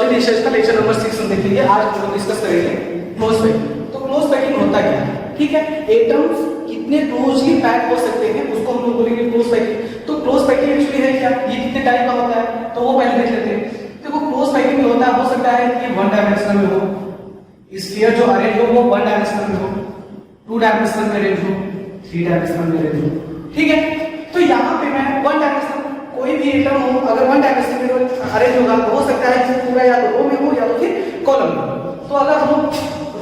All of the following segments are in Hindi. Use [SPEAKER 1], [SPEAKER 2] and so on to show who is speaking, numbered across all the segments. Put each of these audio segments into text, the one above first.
[SPEAKER 1] सॉलिड रिसर्च का लेक्चर नंबर 6 हम देखेंगे। आज हम लोग डिस्कस करेंगे क्लोज पैकिंग। तो क्लोज पैकिंग होता क्या है, ठीक है, एटम्स कितने क्लोजली पैक हो सकते हैं उसको हम लोग बोलेंगे क्लोज पैकिंग। तो क्लोज पैकिंग एक्चुअली है क्या, ये कितने टाइप का होता है तो वो पहले देख लेते हैं। देखो क्लोज पैकिंग में होता है, हो सकता है कि वन डायमेंशनल में हो, स्फीयर जो अरेंज हो वो वन डायमेंशनल में हो, टू डायमेंशनल में अरेंज हो, थ्री डायमेंशनल में अरेंज हो, ठीक है। तो यहाँ पे मैं वन डायमेंशनल कोई भी एटम हो अगर वन डायमेंशनल में अरेंज होगा तो हो सकता है कि पूरा या तो रो में हो या तो फिर कॉलम में। तो अगर हम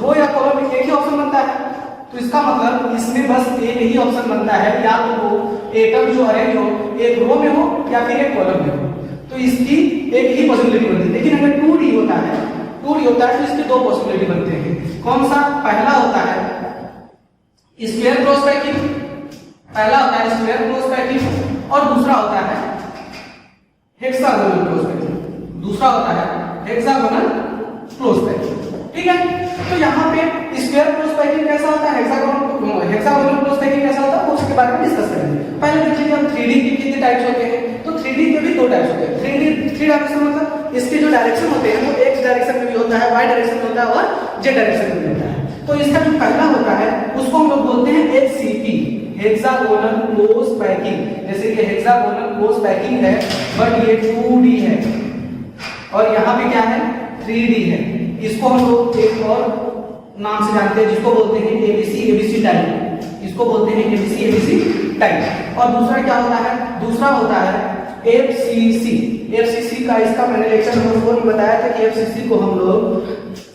[SPEAKER 1] रो या कॉलम में एक ही ऑप्शन बनता है तो इसका मतलब इसमें बस एक ही ऑप्शन बनता है, या तो वो एटम जो अरेंज हो एक रो में हो या फिर एक कॉलम में हो, तो इसकी एक ही पॉसिबिलिटी बनती है। लेकिन अगर 2D होता है, 2D होता है तो इसके दो पॉसिबिलिटी बनते हैं। कौन सा? पहला होता है स्फीयर क्लोज पैकिंग, पहला होता है स्फीयर क्लोज पैकिंग और दूसरा होता है हेक्सागोनल क्लोज पैकिंग, दूसरा होता है हेक्सागोनल क्लोज पैकिंग, ठीक है। तो यहाँ पे स्फीयर क्लोज पैकिंग कैसा होता है, हेक्सागोनल क्लोज पैकिंग कैसा होता है उसके बारे में डिस्कस करेंगे। पहले देखिए हम 3D के कितने टाइप्स होते हैं। तो 3D के भी दो टाइप्स होते हैं। 3 डायमेंशन मतलब इसके जो डायरेक्शन होते हैं वो एक्स डायरेक्शन में भी होता है, वाई डायरेक्शन में होता है और जेड डायरेक्शन में भी होता है। तो इसका जो पहला होता है उसको हम लोग बोलते हैं HCP, हेक्सागोनल क्लोज पैकिंग। जैसे कि हेक्सागोनल क्लोज पैकिंग है बट ये 2D है और यहाँ पे क्या है 3D है। इसको हम लोग एक और नाम से जानते हैं जिसको बोलते हैं ABC टाइप, इसको बोलते हैं ABC टाइप। और दूसरा क्या होता है, दूसरा होता है FCC का इसका मैंने लेक्चर नंबर 4 में बताया था कि FCC को हम लोग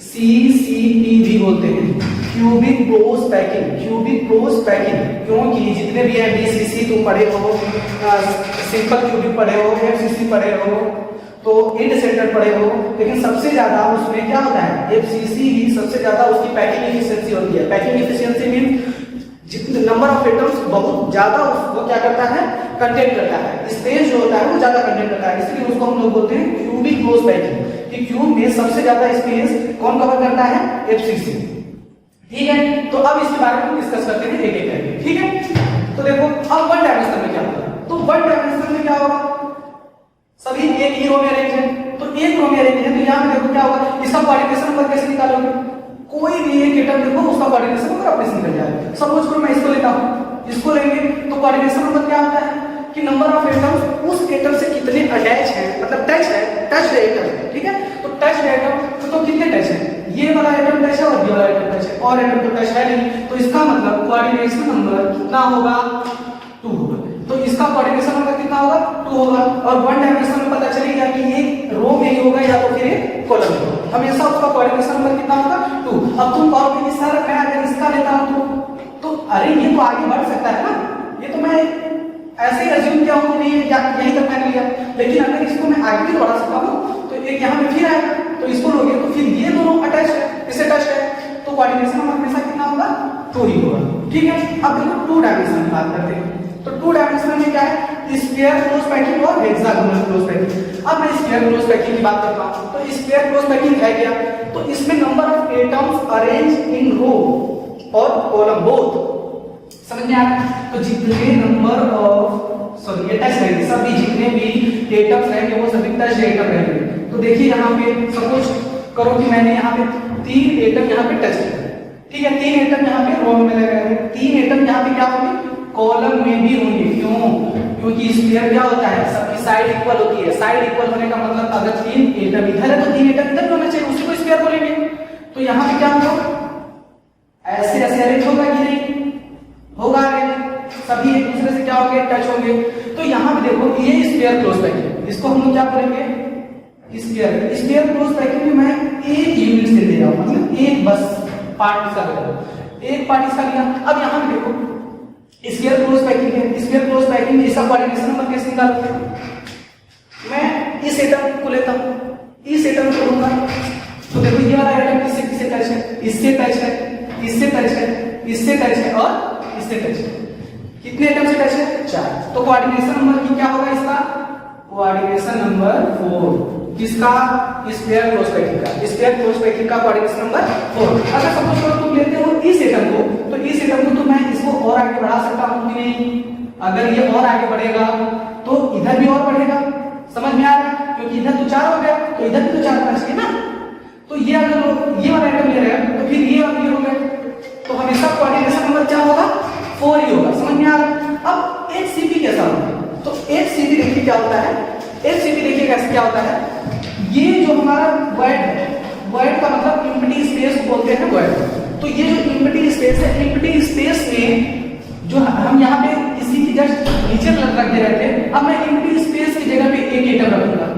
[SPEAKER 1] CCP भी बोलते हैं, क्यूबिक क्लोज पैकिंग, क्योंकि जितने भी है BCC तुम पढ़े हो, सिंपल क्यूबिक पढ़े हो, FCC पढ़े हो, तो एंड सेंटर पढ़े हो, लेकिन सबसे ज्यादा उसमें क्या होता है FCC ही सबसे ज्यादा उसकी पैकिंग एफिशिएंसी होती है। पैकिंग एफिशिएंसी मीन जितने नंबर ऑफ एटम्स बहुत ज्यादा उसको क्या करता है कंटेन करता है, स्पेस जो होता है वो ज्यादा कंटेन करता है, इसलिए उसको हम लोग बोलते हैं क्यूबिक क्लोज पैकिंग कि क्यूब में सबसे ज्यादा स्पेस कौन कवर करता है FCC, ठीक है। तो अब इसके बारे में डिस्कस करते हैं एक एक करके, ठीक है। तो देखो अब वन डायमेंशन में क्या होगा, तो वन डायमेंशन में क्या होगा, सभी एक ही रो में अरेंज है, तो एक रो में अरेंज है तो यहाँ पे देखो क्या होगा, इसका कोऑर्डिनेशन नंबर कैसे निकालोगे, कोई भी एक एटम देखो उसका कोऑर्डिनेशन नंबर अपने से निकल जाएगा। सपोज करो मैं इसको लेता हूँ, इसको लेंगे तो कोऑर्डिनेशन नंबर क्या होता है कि नंबर ऑफ एटम्स उस एटम से कितने अटैच है, मतलब टच एटम, ठीक है। तो टच एटम तो कितने टच है, ये वाला एटम टच है और ये वाला एटम टच है, और एटम तो टच है नहीं, तो इसका मतलब कोऑर्डिनेशन नंबर कितना होगा 2 होगा। तो इसका कोऑर्डिनेशन नंबर कितना होगा 2 होगा। और वन डायमेंशन में पता चलेगा कि ये रो में ही होगा या तो फिर कॉलम में होगा, हमेशा उसका कोऑर्डिनेशन नंबर कितना होगा 2। अब तुम कहोगे कि सर मैं अगर इसका लेता हूं तो अरे ये तो आगे बढ़ सकता है ना, ये तो मैं ऐसे ही अज्यूम किया हूं कि यहीं तक मैंने लिया, लेकिन अगर इसको मैं आगे भी बढ़ा सकता हूं तो एक यहाँ पे फिर आएगा, तो इसको लोगे तो फिर ये दोनों अटैच है, इससे टच है, तो कोऑर्डिनेशन नंबर हमेशा कितना होगा 2 ही होगा, ठीक है। अब देखो 2 डायमेंशन की बात करते हैं। तो 2 डायमेंशनल में क्या है स्फीयर क्लोज पैकिंग और हेक्सागोनल क्लोज पैकिंग। अब मैं स्फीयर क्लोज पैकिंग की बात करता हूं तो स्फीयर क्लोज पैकिंग है क्या, तो इसमें number of atoms arrange in row और कॉलम बोथ, समझ में आ रहा है। तो जितने नंबर ऑफ ये टच रहेंगे, सभी जितने भी एटम्स रहेंगे वो सभी टच एटम रहेंगे। तो देखिए यहाँ पे सपोज करो कि मैंने यहाँ पे 3 एटम यहाँ पे टच किया, ठीक है, 3 एटम यहाँ पे रो में लगे हैं, 3 एटम यहाँ पे क्या होंगे कॉलम में भी होंगे। क्यों? क्योंकि स्फीयर क्या होता है सबकी साइड इक्वल होती है, साइड इक्वल होने का मतलब अगर 3 एटम इधर है तो 3 एटम इधर होना चाहिए, उसी को स्फीयर बोलेंगे। तो यहाँ पे क्या होगा ऐसे ऐसे अरेंज होगा कि नहीं होगा, सभी एक दूसरे से क्या होंगे टच होंगे। तो यहाँ पे देखो ये स्फीयर क्लोज पैकिंग, इसको हम लोग क्या करेंगे स्फीयर क्लोज पैकिंग में मैं एक यूनिट से ले रहा हूं, मतलब एक बस पार्ट इसका ले रहा हूं, एक पार्ट इसका लिया। अब यहाँ पे देखो स्फीयर क्लोज पैकिंग है, स्फीयर क्लोज पैकिंग में इसका कोऑर्डिनेशन नंबर कैसे निकालूंगा, मैं इस एटम को लेता हूं, इस एटम को लूंगा, तो देखो ये वाला एटम किससे टच है, इससे टच है, इससे टच है, इससे टच है और इससे टच है। कितने एटम से टच है 4। तो कोऑर्डिनेशन नंबर की क्या होगा इसका कोऑर्डिनेशन नंबर 4, किसका स्फीयर क्लोज पैकिंग का, स्फीयर क्लोज पैकिंग का कोऑर्डिनेशन नंबर 4। अगर सपोज करो तुम लेते हो इस एटम को, तो इस एटम को तो मैं इसको और आगे बढ़ा सकता हूं कि नहीं, अगर ये और आगे बढ़ेगा तो इधर भी और बढ़ेगा, समझ में आ रहा है, क्योंकि इधर तो 4 हो गया तो तो इधर भी तो 4 होना चाहिए ना। तो ये अगर ये वाला आइटम ले रहे हैं तो फिर ये और ये हो गए, तो हमेशा कोऑर्डिनेशन नंबर क्या होगा 4 ही होगा। समझ में आ रहा? अब एक सीपी कैसा होगा, तो एक सीपी देखिए क्या होता है, एक सीपी देखिए कैसे क्या होता है। ये जो हमारा वर्ड है, वर्ड का मतलब एम्प्टी स्पेस को बोलते हैं वर्ड। तो ये जो एम्प्टी स्पेस है, एम्प्टी स्पेस में जो हम यहाँ पे इसी की जस्ट नीचे रख दे रहे थे, अब मैं एम्प्टी स्पेस की जगह पे एक एटम रखूंगा,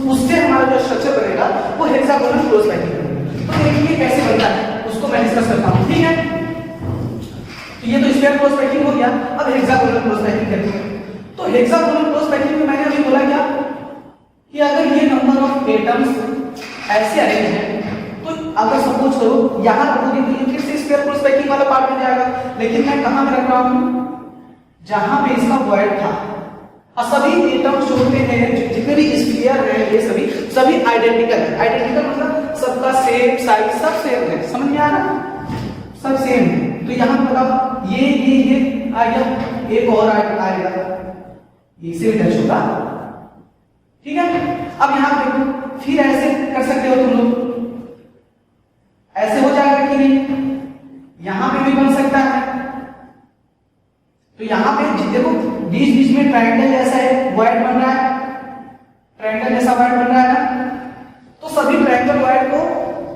[SPEAKER 1] उससे हमारा जो स्ट्रक्चर बनेगा वो हेक्सागोनल क्लोज पैकिंग है। तो देखिए कैसे बनता है उसको मैं डिस्कस करता हूँ, ठीक है। तो ये तो स्फीयर क्लोज पैकिंग हो गया, अब हेक्सागोनल क्लोज पैकिंग करते हैं। तो हेक्सागोनल क्लोज पैकिंग में मैंने अभी बोला क्या कि अगर ये नंबर ऑफ एटम्स ऐसे अरेंज है, तो अगर सपोज करो यहां रखोगे तो ये फिर से स्फीयर क्लोज पैकिंग वाला पार्ट में जाएगा, लेकिन मैं कहां में रख रहा हूं, जहां पे इसका वॉइड था। और सभी एटम्स जो होते हैं, जितने भी स्फीयर हैं, ये सभी आइडेंटिकल है। आइडेंटिकल मतलब सबका सेम साइज सब सेम है, समझ में आ रहा? सब सेम है। तो यहां बताओ ये आ गया, एक और आएगा, इसे भी टच होगा, ठीक है। अब यहां देखो फिर ऐसे कर सकते हो तुम लोग, ऐसे हो जाएगा कि नहीं, यहां पे भी बन सकता है। तो यहां पे देखो बीच बीच में ट्रायंगल जैसा है, वॉइड बन रहा है, ट्रायंगल जैसा वॉइड बन रहा है ना। तो सभी ट्रायंगल वॉइड को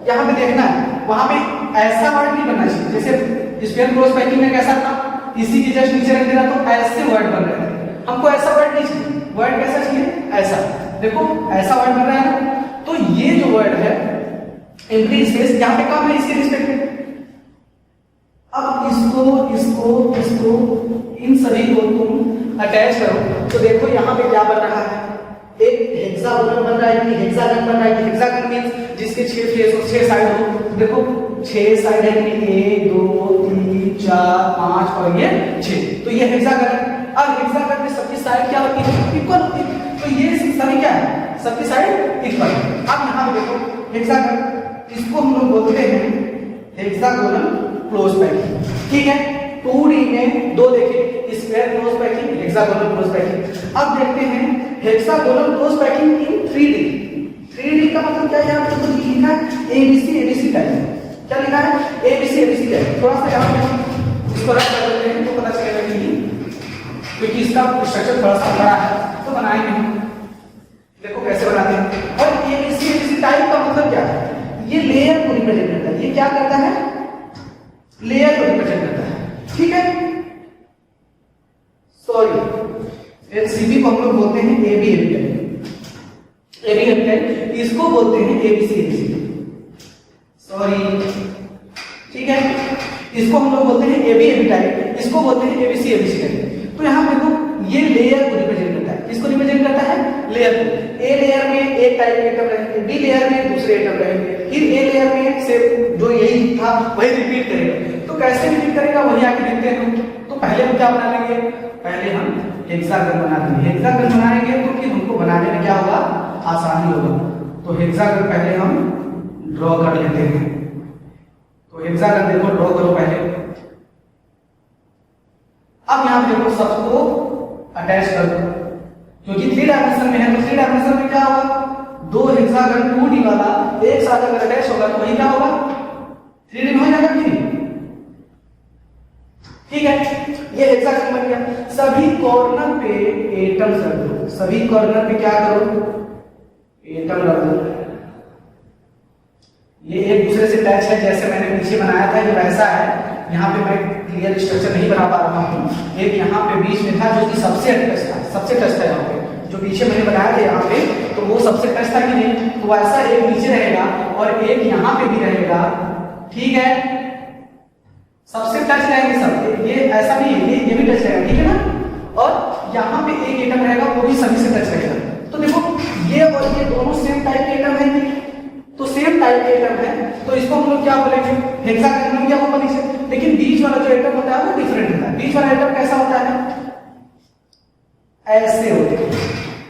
[SPEAKER 1] यहां पे देखना है, वहां पे ऐसा वॉइड नहीं बनना चाहिए जैसे स्फीयर क्लोज पैकिंग में कैसा था, इसी के जस्ट नीचे रख देना तो ऐसे वॉइड बन रहे थे। हमको ऐसा वॉइड नहीं चाहिए, वॉइड कैसा चाहिए, ऐसा। देखो ऐसा वॉइड बन रहा है ना। तो ये जो वॉइड है एम्प्टी स्पेस, यहां पे कम है इसके रिस्पेक्ट में। अब इसको इन सभी को तुम अटैच करो तो देखो यहाँ पे क्या बन रहा है, एक हेक्सागोनल बन रहा है कि हेक्सागन बन रहा है। हेक्सागन मींस जिसके 6 फेस हो, 6 साइड हो। देखो 6 साइड है कि 1 2 3 4 5 और ये 6, तो ये हेक्सागन है। अब हेक्सागन में सबकी साइड क्या होती है, इक्वल होती है। तो ये सभी क्या है, सबकी साइड इक्वल। अब यहाँ पे देखो हेक्सागन, इसको हम लोग बोलते हैं हेक्सागोनल क्लोज पैकिंग, ठीक है। 2D में दो देखे, square close packing, hexagonal close packing. अब देखते हैं hexagonal close packing in 3D। 3D का मतलब क्या है, यहाँ पे तो लिखा है ABC टाइप। क्या लिखा है, ABC टाइप। थोड़ा सा यहाँ पे इसको रख कर देते हैं तो पता चलेगा कि क्योंकि इसका स्ट्रक्चर थोड़ा सा बड़ा है तो बनाएंगे हम। देखो कैसे बनाते हैं। और ABC टाइप का मतलब क्या है, ये लेयर को रिप्रेजेंट करता है। ये क्या करता है, लेयर को रिप्रेजेंट करता है, ठीक है। सॉरी, एलसीबी को हम लोग बोलते हैं एबी टाइप, इसको बोलते हैं एबीसी। सॉरी, ठीक है। इसको हम लोग बोलते हैं एबी टाइप, इसको बोलते हैं एबीसी टाइप। तो यहां पे देखो ये लेयर को रिप्रेजेंट करता है। किसको रिप्रेजेंट करता है, लेयर को। ए लेयर में एक टाइप के एटम रहेंगे, बी लेयर में दूसरे एटम रहेंगे, फिर ए लेयर में से जो यही था वही रिपीट करेगा। तो कैसे रिपीट करेगा वही आके देखते हैं। तो पहले हम क्या बना लेंगे, पहले हम हेक्सागन बना देंगे। हेक्सागन बनाएंगे तो फिर हमको बनाने में क्या होगा, आसानी होगा। तो हेक्सागन पहले हम ड्रॉ कर लेते हैं। तो हेक्सागन देखो ड्रॉ करो पहले। अब यहां देखो सबको अटैच कर दो, क्योंकि 3 डायमेंशन में है। तो 3 डायमेंशन में क्या होगा, 2 हेक्सागन 2D वाला एक साथ अगर अटैच होगा तो वही क्या होगा, 3D में हो जाएगा कि नहीं, ठीक है। ये हेक्सागन बन गया। सभी कॉर्नर पे एटम्स रख दो, सभी कॉर्नर पे क्या करो, एटम रख दो। ये एक दूसरे से टच है, जैसे मैंने पीछे बनाया था ये वैसा है। यहाँ पे मैं क्लियर स्ट्रक्चर नहीं बना पा रहा हूँ। एक यहाँ पे बीच में था जो कि सबसे टच था यहाँ पे, जो पीछे मैंने बनाया था यहाँ पे, तो वो सबसे टच था कि नहीं। तो वैसा एक नीचे रहेगा और एक यहाँ पे भी रहेगा, ठीक है। सबसे टच रहेंगे सब, ये ऐसा नहीं है, ये भी टच रहेगा, ठीक है ना। और यहाँ पे एक एटम रहेगा वो भी सभी से टच रहेगा। तो देखो ये और ये दोनों सेम टाइप के एटम है, तो सेम टाइप के एटम है, तो इसको हम लोग क्या बोलेंगे, हेक्सागन बन गया वो बनी से। लेकिन बीच वाला जो एटम होता है वो डिफरेंट होता है। बीच वाला एटम कैसा होता है, ऐसे होते हैं,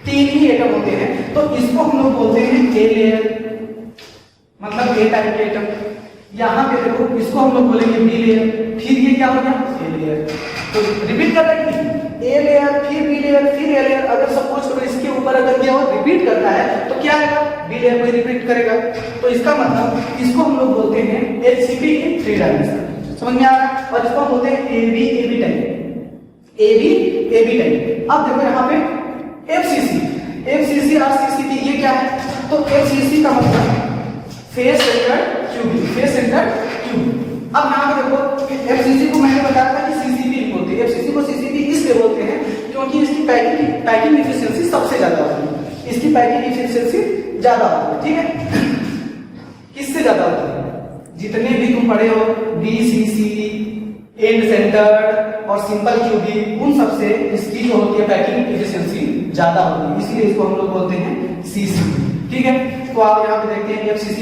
[SPEAKER 1] 3 ही एटम होते हैं। तो इसको हम लोग बोलते हैं ए लेयर, मतलब ए टाइप के एटम। यहां पे देखो इसको हम लोग बोलेंगे बी लेयर, फिर ये क्या हो गया, ए लेयर। तो रिपीट कर रहे हैं, ए लेयर फिर बी लेयर फिर ए लेयर। अगर सपोज करो इसके ऊपर अगर ये और रिपीट करता है तो क्या आएगा, बी लेयर को रिपीट करेगा। तो इसका मतलब इसको हम लोग बोलते हैं HCP इन 3 डायमेंशन, समझ में आ रहा है। और इसको हम बोलते हैं AB टाइप, AB टाइप। अब देखो यहाँ पे FCC और CCP ये क्या है, तो FCC का मतलब face centred cubic, face centred cubic. अब यहाँ पे देखो FCC को मैंने बताया था कि CCP बोलते हैं, FCC को CCP इसलिए बोलते हैं क्योंकि इसकी पैकिंग एफिशिएंसी सबसे ज्यादा होती है, इसकी पैकिंग एफिशिएंसी ज्यादा होती है, ठीक है। किससे ज्यादा होती है, जितने भी तुम पढ़े हो BCC, एंड सेंटर्ड और सिंपल क्यूबिक, उन सब से इसकी जो होती है पैकिंग एफिशिएंसी ज्यादा होती है, इसलिए इसको हम लोग बोलते हैं CCP, ठीक है। तो आप यहाँ पे देखते हैं FCC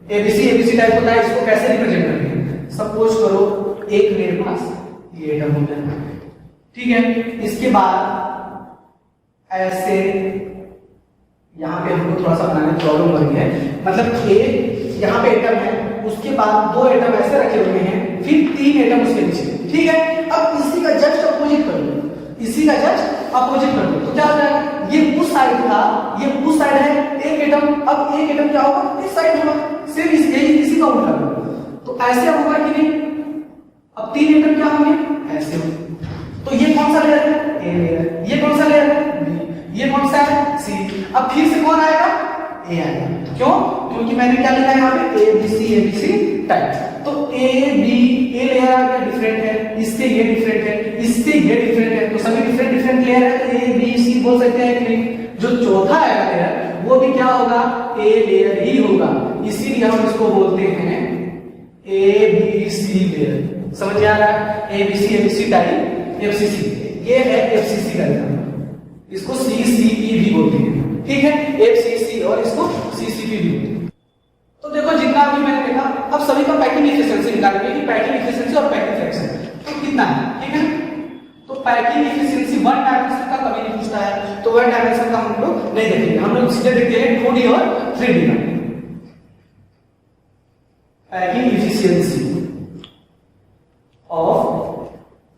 [SPEAKER 1] ABC टाइप होता है, इसको कैसे रिप्रेजेंट करते हैं। सपोज करो एक मेरे पास ये एटम हो गया, ठीक है। इसके बाद ऐसे यहाँ पे हमको थोड़ा सा बनाने की प्रॉब्लम हो रही है, मतलब एक यहाँ पे एटम है, उसके बाद 2 एटम ऐसे रखे हुए हैं, फिर 3 एटम उसके नीचे, ठीक है। अब इसी का जस्ट अपोजिट कर लो, इसी का जस्ट अपोजिट कर लो, तो क्या हो जाएगा, ये उस साइड था, ये उस साइड है, एक एटम, अब एक एटम क्या होगा, इस साइड होगा, सिर्फ इसी का उल्टा करो, तो ऐसे होगा कि नहीं। अब 3 एटम क्या होंगे, ऐसे होंगे। तो ये कौन सा लेयर है, ए लेयर, ये कौन सा लेयर है, बी, ये कौन सा है, सी। अब फिर से कौन आएगा, ए आएगा, क्यों, क्योंकि मैंने क्या लिखा है यहाँ पे ABC टाइप। तो ए लेयर आ गया, डिफरेंट है, इससे ये डिफरेंट है, इससे ये डिफरेंट है, तो सभी डिफरेंट लेयर है, तो ABC बोल सकते हैं कि नहीं। जो चौथा आएगा लेयर वो भी क्या होगा, ए लेयर ही होगा, इसीलिए हम इसको बोलते हैं ABC लेयर। समझ में आ रहा है, ABC टाइप FCC, ये है FCC का लेयर, इसको CCP भी बोलते हैं, ठीक है, FCC और इसको CCP भी बोलते हैं। तो देखो जितना भी मैंने देखा, अब सभी का पैकिंग एफिशिएंसी निकालेंगे कि पैकिंग एफिशिएंसी और पैकिंग फ्रैक्शन तो कितना है, ठीक है। तो पैकिंग एफिशिएंसी 1 डायमेंशन का कभी नहीं पूछता है, तो 1 डायमेंशन का हम लोग नहीं देखेंगे, हम लोग सीधे देखते हैं 2D और 3D का पैकिंग एफिशिएंसी ऑफ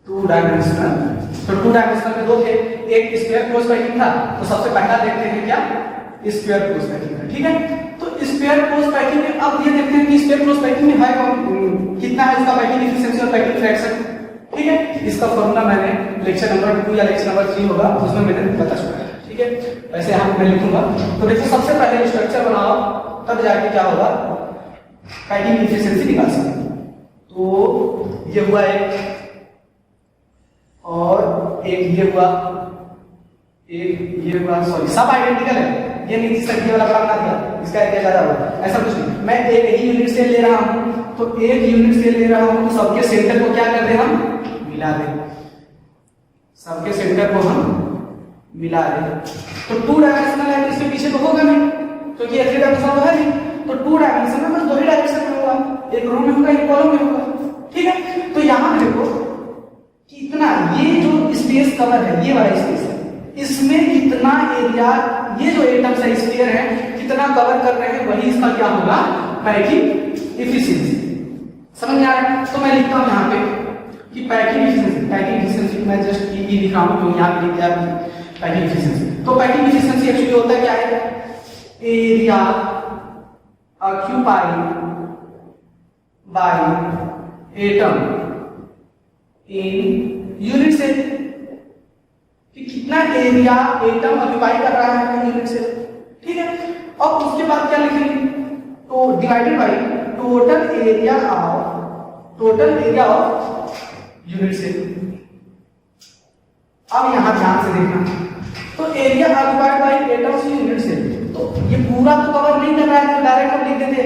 [SPEAKER 1] 2 डायमेंशनल। तो 2 डायमेंशनल में 2 थे, एक स्क्वायर क्लोज पैकिंग था, तो सबसे पहला देखते हैं क्या, स्क्वायर क्लोज पैकिंग है, ठीक है। तो स्क्वायर क्लोज पैकिंग में अब ये देखते हैं कि स्क्वायर क्लोज पैकिंग में है कितना है इसका पैकिंग एफिशिएंसी और पैकिंग फ्रैक्शन, ठीक है। इसका फॉर्मूला मैंने लेक्चर नंबर 2 या लेक्चर नंबर 3 होगा उसमें मैंने बता चुका है, ठीक है। वैसे यहाँ मैं लिखूंगा, तो देखिए सबसे पहले स्ट्रक्चर बनाओ, तब जाके क्या होगा, पैकिंग एफिशिएंसी निकाल सकते। तो ये हुआ एक, और एक ये हुआ, एक ये हुआ, सॉरी सब आइडेंटिकल है, ये नीचे संख्या वाला काम ना दिया, इसका एरिया ज्यादा होगा, ऐसा कुछ नहीं। मैं एक ही यूनिट सेल ले रहा हूं, तो एक यूनिट सेल ले रहा हूं, तो सबके सेंटर को क्या कर दें, हम मिला दें, सबके सेंटर को हम मिला दें। तो 2 डायमेंशनल है, तो इसके पीछे तो होगा नहीं, क्योंकि 3 डायमेंशनल तो है नहीं, तो 2 डायमेंशन में बस 2 ही डायमेंशन में होगा, एक रो में होगा, एक कॉलम में होगा, ठीक है। तो यहां देखो कितना ये जो स्पेस कवर है, ये वाला स्पेस है, इसमें कितना एरिया ये जो एटम्स है स्फीयर है कितना कवर कर रहे हैं, वही इसका क्या होगा, पैकिंग एफिशिएंसी। समझ में आ रहा है। तो मैं लिखता हूं यहां पे कि पैकिंग एफिशिएंसी मैं जस्ट ई लिख रहा हूं, तो यहां पे लिख दिया पैकिंग एफिशिएंसी। तो पैकिंग एफिशिएंसी एक्चुअली होता है क्या है, area occupied by atom in unit cell, कि कितना एरिया एटम ऑक्यूपाई कर रहा है यूनिट सेल, ठीक है। और उसके बाद क्या लिखेंगे, तो divided by total area of unit cell. अब यहां ध्यान से देखना, तो area occupied by atoms in unit cell, तो ये पूरा तो कवर नहीं कर रहा है, तो डायरेक्ट हम लिख देते।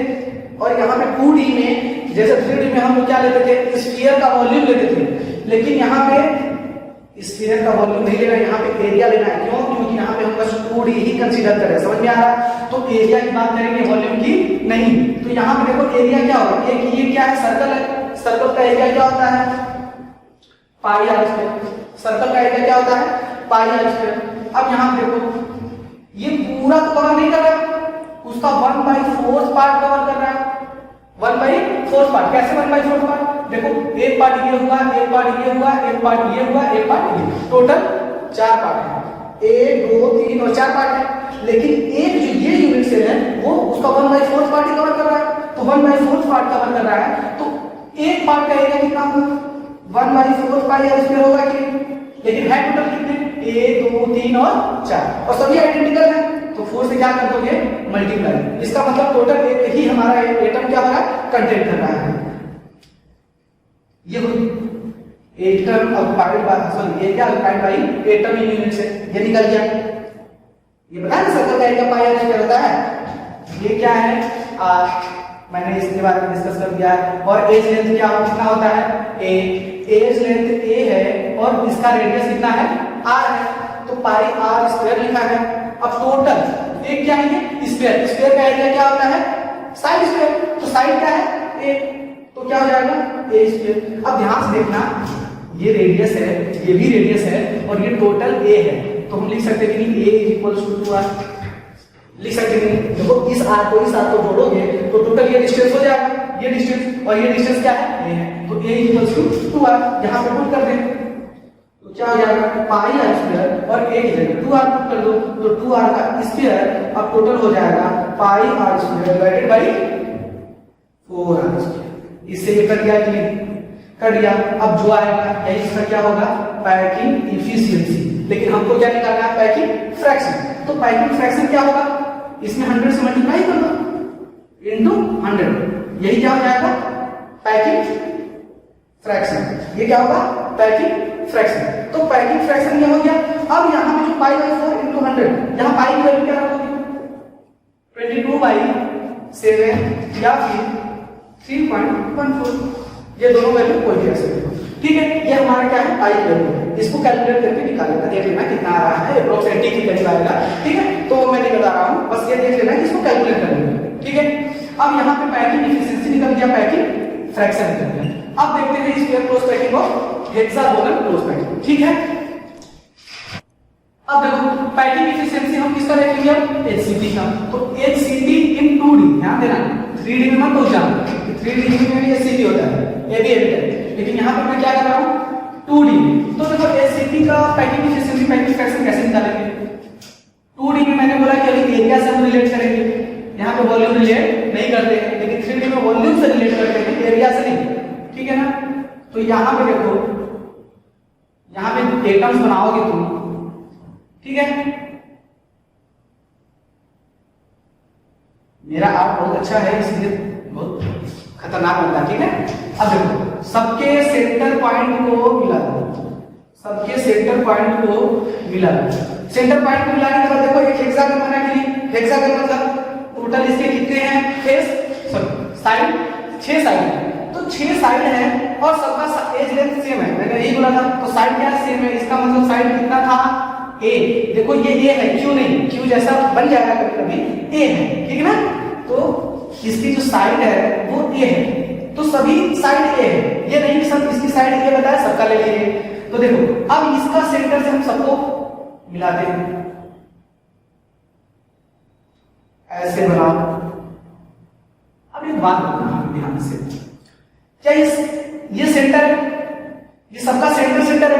[SPEAKER 1] और यहाँ पे 2D में जैसे 3D में हम लोग क्या लेते थे, स्फीयर का वॉल्यूम लेते थे, लेकिन यहाँ पे स्फीयर का वॉल्यूम नहीं लेना, यहाँ पे एरिया लेना है। क्यों, क्योंकि यहाँ पे हम बस 2D ही कंसीडर कर रहे हैं, समझ में आ रहा है। तो एरिया की बात करेंगे, वॉल्यूम की नहीं। तो यहाँ पे देखो एरिया क्या होगा, ये क्या है, सर्कल है, सर्कल का एरिया क्या होता है, पाई आर स्क्वायर। सर्कल का एरिया क्या होता है, पाई आर स्क्वायर। अब यहाँ देखो ये पूरा तो कवर नहीं कर रहा, उसका 1/4 पार्ट कवर कर रहा है, 1/4 पार्ट। कैसे 1/4 पार्ट, देखो एक पार्ट ये हुआ, एक पार्ट ये हुआ, एक पार्ट ये हुआ, एक पार्ट ये, टोटल 4 पार्ट है, 1 2 3 और 4 पार्ट है, लेकिन एक जो ये यूनिट सेल है वो उसका 1/4 पार्ट ही कवर कर रहा है, तो 1/4 पार्ट कवर कर रहा है, तो एक पार्ट का एरिया कितना होगा 1/4 पाई आर स्क्वायर होगा कि नहीं, लेकिन है टोटल कितने 1 2 3 और 4 और सभी आइडेंटिकल है, तो 4 से क्या कर दोगे मल्टीप्लाई, इसका मतलब टोटल एक ही हमारा एटम क्या हो रहा है कंटेन कर रहा है। ये एटम ऑक्युपाइड बाय सॉरी ये क्या occupied by atom in unit से, ये निकल गया। ये पता है ना सर्कल का एरिया पाई आर स्क्वायर होता है, ये क्या है मैंने इसके बारे में डिस्कस कर दिया है। और एज लेंथ क्या कितना होता है a, एज लेंथ a है और इसका रेडियस कितना है r है, तो पाई r स्क्वायर लिखा है। अब टोटल एक क्या है स्क्वायर, स्क्वायर का एरिया क्या होता है साइड स्क्वायर, तो साइड क्या है a, तो क्या हो जाएगा a स्क्वायर। अब ध्यान से देखना ये रेडियस है ये भी रेडियस है और ये टोटल a है, तो हम लिख सकते हैं कि a इक्वल्स टू 2r लिख सकते हैं। देखो इस r को इस r को जोड़ोगे तो टोटल ये डिस्टेंस हो जाएगा, ये डिस्टेंस और ये डिस्टेंस क्या है a है, तो a इक्वल्स टू 2r यहां पे पुट कर दें तो क्या हो जाएगा पाई r स्क्वायर और a की जगह 2r पुट कर दो तो 2r का स्क्वायर अब टोटल हो जाएगा पाई r square divided by 4r square. इससे ये कट गया कि नहीं कट गया। अब जो आएगा यही इसका क्या होगा पैकिंग इफिशिएंसी, लेकिन हमको क्या निकालना है पैकिंग फ्रैक्शन, तो पैकिंग फ्रैक्शन क्या होगा इसमें 100 से मल्टीप्लाई कर दो इनटू 100, यही क्या हो जाएगा पैकिंग फ्रैक्शन, ये क्या होगा पैकिंग फ्रैक्शन। तो पैकिंग फ्रैक्शन ये हो गया। अब यहां पे जो पाई बाय 4 इनटू 100 यहां पाई की वैल्यू क्या रखोगे 22/7 या फिर 3.14, ये दोनों वैल्यू कोई भी रख सकते हो, ठीक है। ये हमारा क्या है पाई वैल्यू, इसको कैलकुलेट करके निकाल लेना, देख लेना कितना आ रहा है अप्रोक्सीमेटली कितना आएगा, ठीक है। तो मैं नहीं बता रहा हूं, बस ये देख लेना कि इसको कैलकुलेट कर लेना, ठीक है। अब यहां पे पैकिंग एफिशिएंसी निकल गया, पैकिंग फ्रैक्शन निकल गया। अब देखते हैं स्क्वायर क्लोज पैकिंग और हेक्सागोनल क्लोज पैकिंग, ठीक है। अब देखो पैकिंग एफिशिएंसी हम किसका देख लिया HCP का, तो HCP इन 2D ध्यान देना, 3D में मत हो जाना, 3D में भी HCP होता है, ये भी एविडेंट, लेकिन यहां पर मैं क्या कर रहा हूं 2D। तो देखो HCP का पैकिंग एफिशिएंसी पैकिंग फ्रैक्शन कैसे निकालेंगे 2D में मैंने बोला कि अभी एरिया से हम रिलेट करेंगे, यहां पे वॉल्यूम रिलेट नहीं करते हैं, लेकिन 3D में वॉल्यूम से रिलेट करते हैं एरिया से नहीं, ठीक है ना। तो यहां पे देखो यहां पे एटम्स बनाओगे तुम, ठीक है। मेरा आर्ट बहुत अच्छा है इसलिए बहुत खतरनाक बनता है, ठीक है। अब देखो सबके सेंटर पॉइंट को मिला दो, सबके सेंटर पॉइंट को मिला दो, सेंटर पॉइंट को मिलाने के बाद देखो एक हेक्सागन बना के लिए, हेक्सागन मतलब टोटल इसके कितने हैं फेस सॉरी साइड 6 साइड है, तो 6 साइड है और सबका एज लेंथ सेम है, मैंने यही बोला था। तो साइड क्या सेम है, इसका मतलब साइड कितना था a, देखो ये a है क्यों नहीं, क्यों जैसा बन जाएगा कभी कभी a है, ठीक है ना। तो इसकी जो साइड है वो a है, तो सभी साइड a है, ये नहीं सब इसकी साइड a बताया सबका ले लीजिए। तो देखो अब इसका सेंटर से हम सबको मिलाते हैं, ऐसे बनाओ। अब एक बात बताना ध्यान से, क्या ये सेंटर है, ये सबका सेंटर है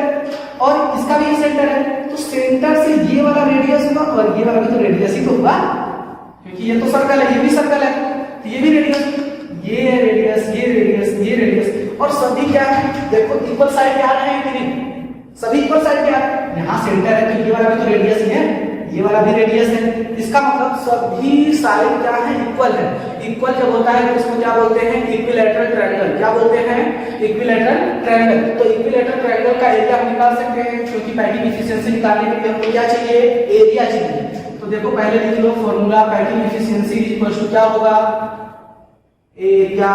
[SPEAKER 1] और इसका भी ये सेंटर है, तो सेंटर से ये वाला रेडियस होगा और ये वाला भी तो रेडियस ही तो होगा, क्योंकि ये तो सर्कल है ये भी सर्कल है, तो ये भी रेडियस, ये रेडियस ये रेडियस ये रेडियस, और सभी क्या है देखो इक्वल साइड के आ रहे हैं कि नहीं, सभी इक्वल साइड के आ रहे हैं। यहां सेंटर है तो ये वाला भी तो रेडियस ही है, ये वाला भी रेडियस है, इसका मतलब सभी साइड क्या है इक्वल है। इक्वल जब होता है तो इसको क्या बोलते हैं इक्विलैटरल ट्रायंगल, क्या बोलते हैं इक्विलैटरल ट्रायंगल। तो इक्विलैटरल ट्रायंगल का एरिया हम निकाल सकते हैं, क्योंकि पैकिंग एफिशिएंसी निकालने के लिए हमको क्या चाहिए एरिया चाहिए। तो देखो पहले लिख लो formula, packing efficiency equal to क्या होगा area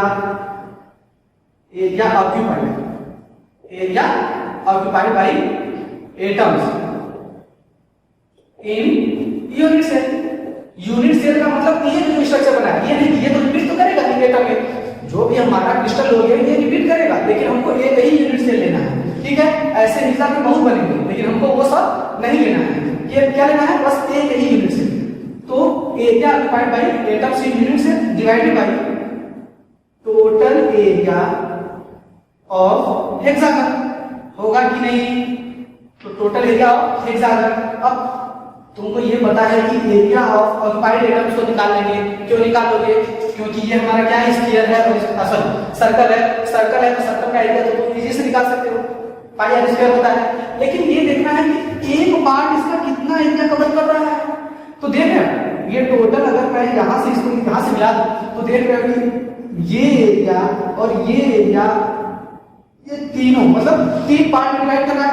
[SPEAKER 1] occupied, area occupied by atoms in unit cell. Unit cell का मतलब ये जो स्ट्रक्चर बना है ये नहीं, ये तो रिपीट तो करेगा एटम में, जो भी हमारा क्रिस्टल हो गया ये रिपीट करेगा, लेकिन हमको एक ही यूनिट सेल लेना है, ठीक है। ऐसे हिसाब में बहुत बनेंगे, लेकिन हमको वो सब नहीं लेना है, ये क्या लेना है बस एक ही यूनिट सेल। तो area occupied by atoms in unit cell divided by total area of hexagon, होगा कि नहीं तो टोटल एरिया ऑफ हेक्सागन। अब तुमको ये पता है कि एरिया ऑफ ऑक्युपाइड एटम्स को निकाल लेंगे। क्यों निकालोगे? क्योंकि ये हमारा क्या है, स्फीयर है और सर्कल है। सर्कल है तो सर्कल का एरिया तो तुम इजी से निकाल सकते हो, पाई आर स्क्वायर होता है। लेकिन ये देखना है कि एक पार्ट इसका कितना एरिया कवर कर रहा है। तो देख रहे हो ये टोटल, अगर मैं यहाँ से इसको यहाँ से मिला दूं तो देख रहे हो कि ये एरिया और ये एरिया, ये तीनों मतलब 3 पार्ट में डिवाइड कर रहा है,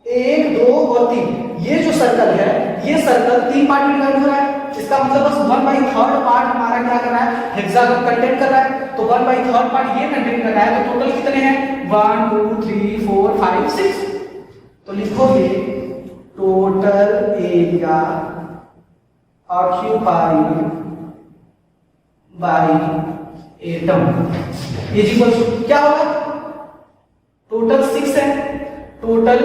[SPEAKER 1] 1 2 और 3। ये जो सर्कल है ये सर्कल 3 पार्ट में डिवाइड हो रहा है। इसका मतलब बस 1/3 पार्ट हमारा क्या कर रहा है, हेक्सागन कंटेंट कर रहा है। तो 1/3 पार्ट ये कंटेंट कर रहा है। तो टोटल कितने हैं, 1 2 3 4 5 6। तो लिखोगे total area occupied by atom is equal to क्या होगा, टोटल 6 है, टोटल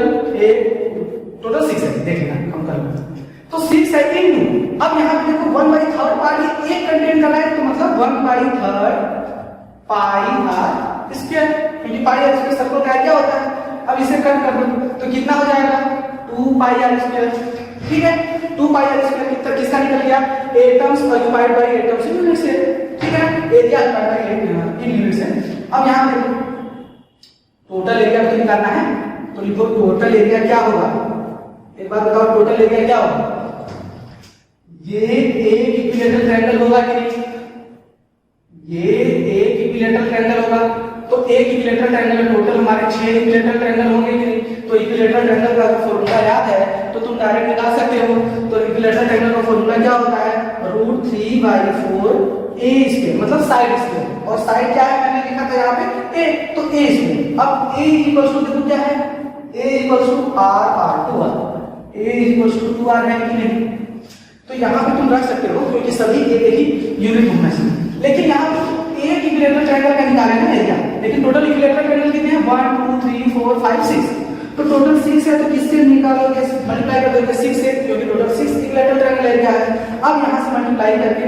[SPEAKER 1] 6 है, देखना हम कर तो 6 है इनटू, अब यहां पे देखो 1/3 पार्ट एक कंटेंट कर रहा है। तो मतलब 1/3 पाई आर स्क्वायर, क्योंकि पाई आर स्क्वायर सर्कल का क्या होता है। अब इसे कट कर दो तो कितना हो जाएगा, 2 पाई आर स्क्वायर। ठीक है, 2 पाई आर स्क्वायर कितना किसका निकल गया, atoms occupied by atoms in unit से। ठीक है, area occupied by in unit से। अब यहां देखो टोटल एरिया तो निकालना है, तो लिखो टोटल एरिया क्या होगा। एक बार बताओ टोटल एरिया क्या होगा। ये एक इक्विलेटरल ट्रायंगल होगा कि नहीं, ये एक इक्विलेटरल ट्रायंगल होगा। तो एक इक्विलेटरल ट्रायंगल में टोटल हमारे 6 इक्विलेटरल ट्रायंगल होंगे कि नहीं। तो इक्विलेटरल ट्रायंगल का फॉर्मूला याद है तो तुम डायरेक्ट निकाल सकते हो। तो इक्विलेटरल ट्रायंगल का फॉर्मूला क्या होता है, √3/4 a स्क्वायर, मतलब साइड स्क्वायर। और साइड क्या है, मैंने लिखा था यहाँ पे a, तो a स्क्वायर। अब a इक्वल्स टू देखो क्या है, a equals to r/2r, a equals to 2r है कि नहीं। तो यहाँ पे तुम रख सकते हो क्योंकि सभी एक ही यूनिट होना चाहिए। लेकिन यहाँ पे एक इक्विलेटरल ट्रायंगल का निकाला है ना एरिया, लेकिन टोटल इक्विलेटरल ट्रायंगल कितने हैं, 1 2 3 4 5 6। तो टोटल 6 है तो किससे निकालोगे, मल्टीप्लाई कर दोगे 6 से, क्योंकि टोटल 6 इक्विलेटरल ट्रायंगल एरिया है। अब यहां से मल्टीप्लाई करके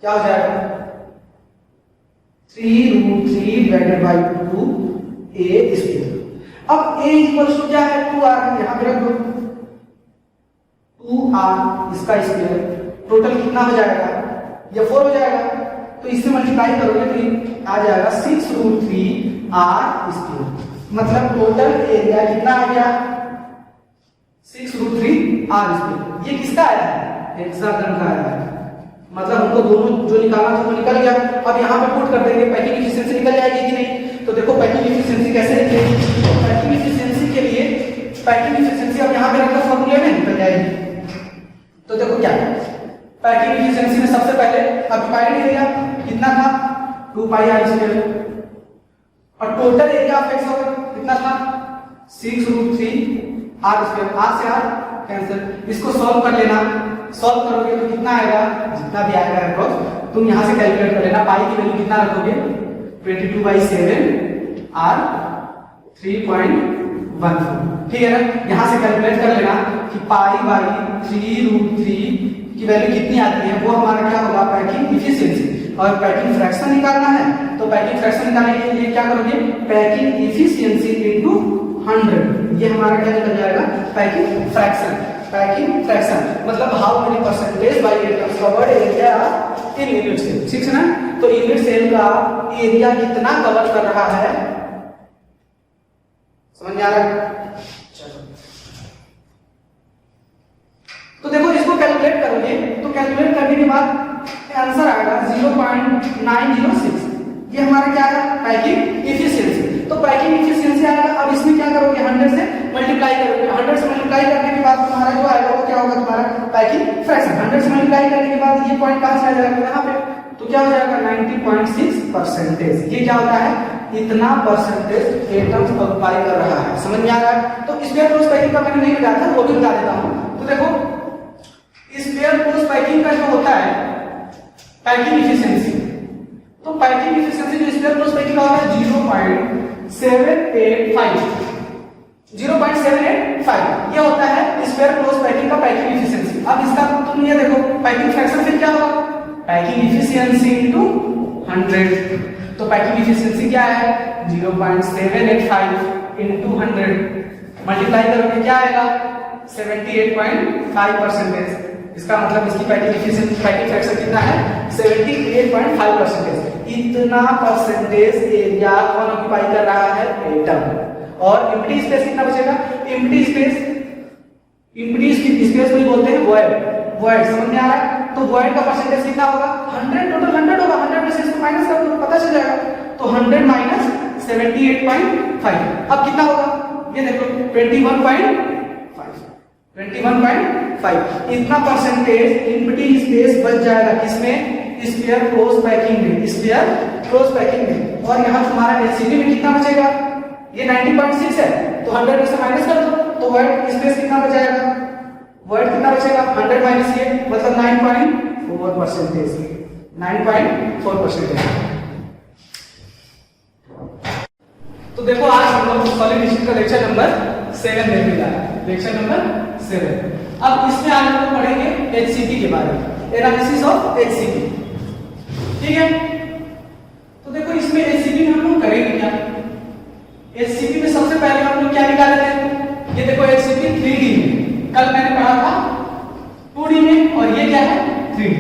[SPEAKER 1] क्या हो जाएगा, 3√3/2 a स्क्वायर। अब a इक्वल्स टू क्या है, 2r, यहां पे रख दो 2r इसका स्क्वायर। टोटल कितना हो जाएगा, ये 4 हो जाएगा। तो इससे मल्टीप्लाई करोगे तो आ जाएगा 6√3r स्क्वायर। मतलब टोटल एरिया कितना आ गया, 6√3r स्क्वायर। ये किसका आया है, हेक्सागन का आया है। मतलब हमको दोनों जो निकालना था वो निकल गया। अब यहाँ पे पुट कर देंगे, पैकिंग एफिशिएंसी निकल जाएगी कि नहीं। तो देखो पैकिंग एफिशिएंसी कैसे निकलेगी, पैकिंग एफिशिएंसी के लिए पैकिंग एफिशिएंसी अब यहाँ पे रखकर फॉर्मूले में निकल जाएगी। तो देखो क्या है, पैकिंग एफिशिएंसी में सबसे पहले ऑक्युपाइड एरिया कितना था, 2 पाई आर स्क्वायर, और टोटल एरिया ऑफ हेक्सागन कितना था, 6√3r स्क्वायर। r से r कैंसिल, इसको सॉल्व कर लेना। सॉल्व करोगे तो कितना आएगा, जितना भी आएगा अप्रोक्स तुम यहां से कैलकुलेट कर लेना। पाई की वैल्यू कितना रखोगे, 22/7 r 3.14। ठीक है ना, यहां से कैलकुलेट कर लेना कि π/3√3 की वैल्यू कितनी आती है, वो हमारा क्या होगा, पैकिंग एफिशिएंसी। और पैकिंग फ्रैक्शन निकालना है, तो पैकिंग फ्रैक्शन निकालने के लिए क्या करोगे, पैकिंग एफिशिएंसी इनटू 100, ये हमारा क्या निकल जाएगा, पैकिंग फ्रैक्शन। पैकिंग फ्रैक्शन मतलब how many percentage by atoms covered area in unit cell. ठीक है ना, तो यूनिट सेल का एरिया कितना कवर कर रहा है, समझ में आ रहा है। तो देखो इसको कैलकुलेट करोगे तो कैलकुलेट करने के बाद आंसर आएगा 0.906। ये हमारा क्या है, पैकिंग एफिशिएंसी। तो पैकिंग एफिशिएंसी आएगा। अब इसमें क्या करोगे, 100 से मल्टीप्लाई करोगे। 100 से मल्टीप्लाई करने के बाद तुम्हारा जो आएगा वो क्या होगा, तुम्हारा पैकिंग फ्रैक्शन। 100 से मल्टीप्लाई करने के बाद ये पॉइंट कहां से आ जाएगा, यहाँ पे, तो क्या हो जाएगा 90.6%। ये क्या होता है, इतना परसेंटेज एटम्स ऑक्युपाई कर रहा है। समझ में आ रहा है। तो स्क्वायर क्लोज पैकिंग का मैंने नहीं बताया था, वो भी बता देता हूं। तो देखो स्क्वायर क्लोज पैकिंग का जो होता है पैकिंग एफिशिएंसी, तो पैकिंग एफिशिएंसी जो स्क्वायर क्लोज पैकिंग का होता है 0.785 ये होता है स्क्वायर क्लोज पैकिंग का पैकिंग एफिशिएंसी। अब इसका तुम ये देखो पैकिंग फ्रैक्शन फिर क्या होगा, पैकिंग एफिशिएंसी इनटू 100। तो पैकिंग एफिशिएंसी क्या है, 0.785 इनटू 100। मल्टीप्लाई करोगे क्या आएगा 78.5%। इसका मतलब इसकी पैकिंग एफिशिएंसी पैकिंग फ्रैक्शन कितना है 78.5%। इतना परसेंटेज एरिया कौन ऑक्यूपाई कर रहा है एटम। और एम्प्टी स्पेस कितना बचेगा एम्प्टी स्पेस को ही बोलते हैं वॉइड। वॉइड समझ में आ रहा है तो वॉइड का परसेंटेज कितना होगा 100 टोटल 100 होगा 100 में से इसको माइनस कर दो पता चल जाएगा तो 100 माइनस 78.5 अब कितना होगा ये देखो 21.5 इतना परसेंटेज एम्प्टी स्पेस बच जाएगा किसमें स्फीयर क्लोज पैकिंग में और यहाँ तुम्हारा एलसीडी में कितना बचेगा ये 90.6 है तो 100 में से माइनस कर दो तो वॉइड स्पेस कितना बचेगा 100 माइनस ये मतलब 9.4%। तो देखो आज हम लोग सॉलिड का लेक्चर नंबर 7 देखने जा रहे हैं लेक्चर नंबर 7। अब इसमें आज हम लोग पढ़ेंगे एचसीपी के बारे में एनालिसिस ऑफ एचसीपी। ठीक है तो देखो इसमें एचसीपी में हम लोग करेंगे क्या एचसीपी में सबसे पहले हम लोग क्या निकाले थे ये देखो एचसीपी 3D में कल मैंने पढ़ा था 2D में और ये क्या है 3D।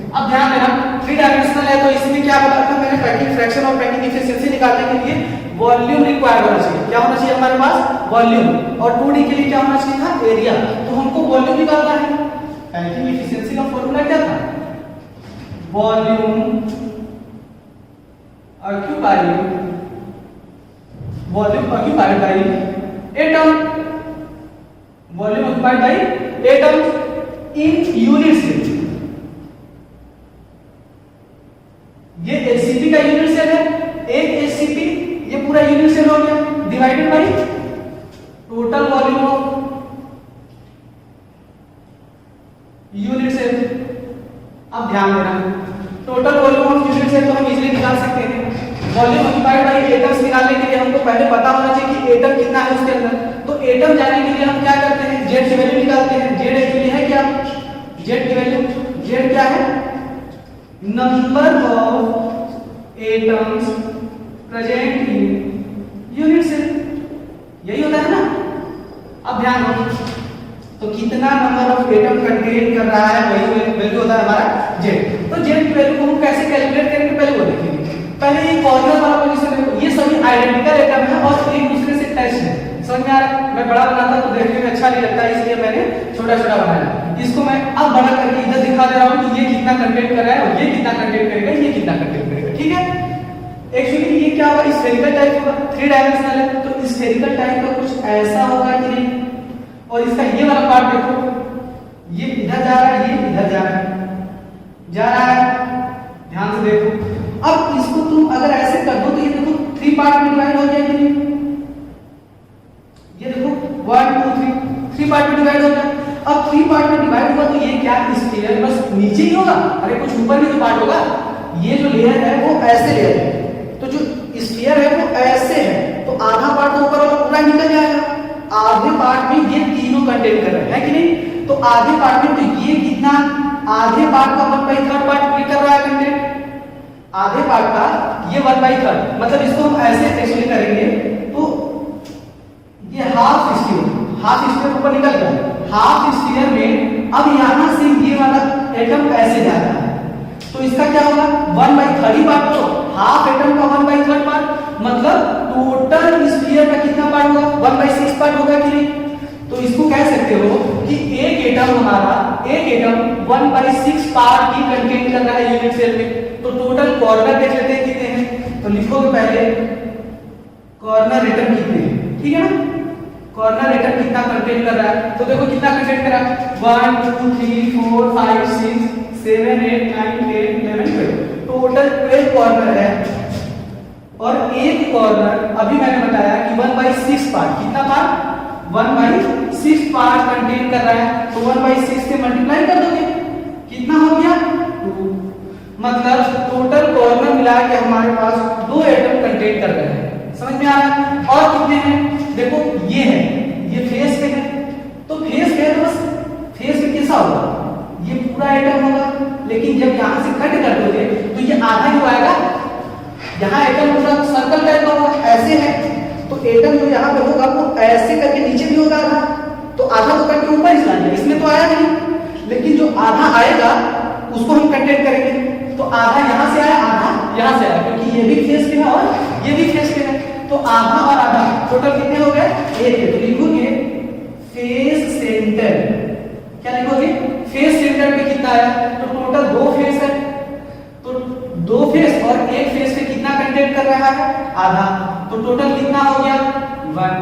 [SPEAKER 1] अब ध्यान देना 3 डायमेंशनल है तो इसमें क्या बताया था मैंने पैकिंग फ्रैक्शन और पैकिंग एफिशिएंसी निकालने के लिए वॉल्यूम रिक्वायर्ड होना चाहिए। क्या होना चाहिए हमारे पास वॉल्यूम और 2D के लिए क्या होना चाहिए था एरिया। तो हमको वॉल्यूम निकालना है पैकिंग एफिशिएंसी का फॉर्मूला क्या था volume occupied by atom volume occupied by atom in unit cell. ये एचसीपी का यूनिट सेल है एक एचसीपी ये पूरा यूनिट सेल हो गया divided by total volume of unit cell. अब ध्यान देना total volume of unit cell तो हम इजीली निकाल सकते हैं। वॉल्यूम ऑक्यूपाइड बाय एटम्स निकालने के लिए हमको पहले पता होना चाहिए कि एटम कितना है उसके अंदर। तो एटम जाने के लिए हम क्या करते हैं जेड की वैल्यू निकालते हैं। जेड एक्चुअली है क्या जेड की वैल्यू जेड क्या है number of atoms present in unit cell यही होता है ना। अब ध्यान दो तो कितना नंबर ऑफ एटम कंटेन कर रहा है वही वैल्यू होता है हमारा जेड। तो जेड की वैल्यू को हम कैसे कैलकुलेट करेंगे पहले वो देखेंगे। पहले ये कॉर्नर वाला पोजीशन देखो ये सभी आइडेंटिकल एटम है और एक दूसरे से टच है। समझ में आ रहा है मैं बड़ा बनाता तो देखने में अच्छा नहीं लगता इसलिए मैंने छोटा छोटा बनाया। इसको मैं अब बड़ा करके इधर दिखा दे रहा हूं कि ये कितना कंटेंट कर रहा है और ये कितना कंटेंट करेगा ये कितना कंटेंट करेगा। ठीक है एक्चुअली ये क्या होगा स्फेरिकल टाइप होगा 3 डायमेंशनल है तो स्फेरिकल टाइप का कुछ ऐसा होगा कि नहीं। और इसका ये वाला पार्ट देखो ये इधर जा रहा है ये इधर जा रहा है ध्यान से देखो। अब इसको तुम अगर ऐसे कर दो तो ये देखो 3 पार्ट में डिवाइड हो गया कि नहीं। ये देखो 1 2 3 पार्ट में डिवाइड हो गया। अब 3 पार्ट में डिवाइड हुआ तो ये क्या स्फीयर बस नीचे ही होगा अरे कुछ ऊपर भी तो पार्ट होगा। ये जो लेयर है वो ऐसे लेयर है तो जो स्फीयर है वो ऐसे है तो आधा पार्ट तो ऊपर वाला पूरा निकल जाएगा। आधे पार्ट में ये तीनों कंटेन कर रहे हैं कि नहीं। तो आधे पार्ट में तो ये कितना आधे पार्ट का 1/3 पार्ट कर रहा है कंटेंट आधे पार्ट का ये 1/3 मतलब इसको हम ऐसे एक्चुअली करेंगे तो ये हाफ स्फीयर ऊपर निकल गया। हाफ स्फीयर में अब यहां से ये वाला एटम ऐसे जा रहा है तो इसका क्या होगा 1/3 पार्ट तो हाफ एटम का 1/3 पार्ट मतलब टोटल स्फीयर का कितना पार्ट होगा 1/6 पार्ट होगा कि नहीं। तो इसको कह सकते हो कि एक एटम 1/6 पार्ट की कंटेन कर रहा है यूनिट सेल में। तो टोटल कॉर्नर देख लेते हैं कितने हैं तो लिखोगे पहले कॉर्नर एटम कितने हैं। ठीक है ना कॉर्नर एटम कितना कंटेन कर रहा है तो देखो कितना कंटेन कर रहा है 1 2 3 4 5 6 7 8 9 10 11 12 टोटल 12 कॉर्नर है। और एक कॉर्नर अभी मैंने बताया कि 1/6 पार्ट कितना पार्ट 1/6 पार्ट कंटेन कर रहा है तो 1/6 से मल्टीप्लाई कर दोगे कितना हो गया 2 मतलब टोटल कॉर्नर मिला के हमारे पास 2 एटम कंटेन कर रहे हैं। समझ में आ रहा है और कितने हैं देखो ये है ये फेस पे है तो फेस पे बस फेस पे कैसा होगा ये पूरा एटम होगा लेकिन जब यहां से कट कर दोगे तो ये आधा ही आएगा। यहाँ एटम पूरा सर्कल टाइप का होगा ऐसे है तो एटम जो यहाँ पे होगा वो ऐसे करके नीचे भी होगा आधा, तो आधा तो करके ऊपर ही चला जाएगा, इसमें तो आया नहीं, लेकिन जो आधा आएगा उसको हम कंटेंट करेंगे। तो आधा यहाँ से आया, आधा यहाँ से आया, क्योंकि ये भी फेस पे है और ये भी फेस पे है, तो आधा और आधा टोटल कितने हो गए? एक। तो लिखोगे फेस सेंटर, क्या लिखोगे? फेस सेंटर पे कितना आया? तो टोटल 2 फेस है, तो 2 फेस और एक फेस पे कितना कंटेंट कर रहा है? आधा। तो टोटल कितना हो गया? 1।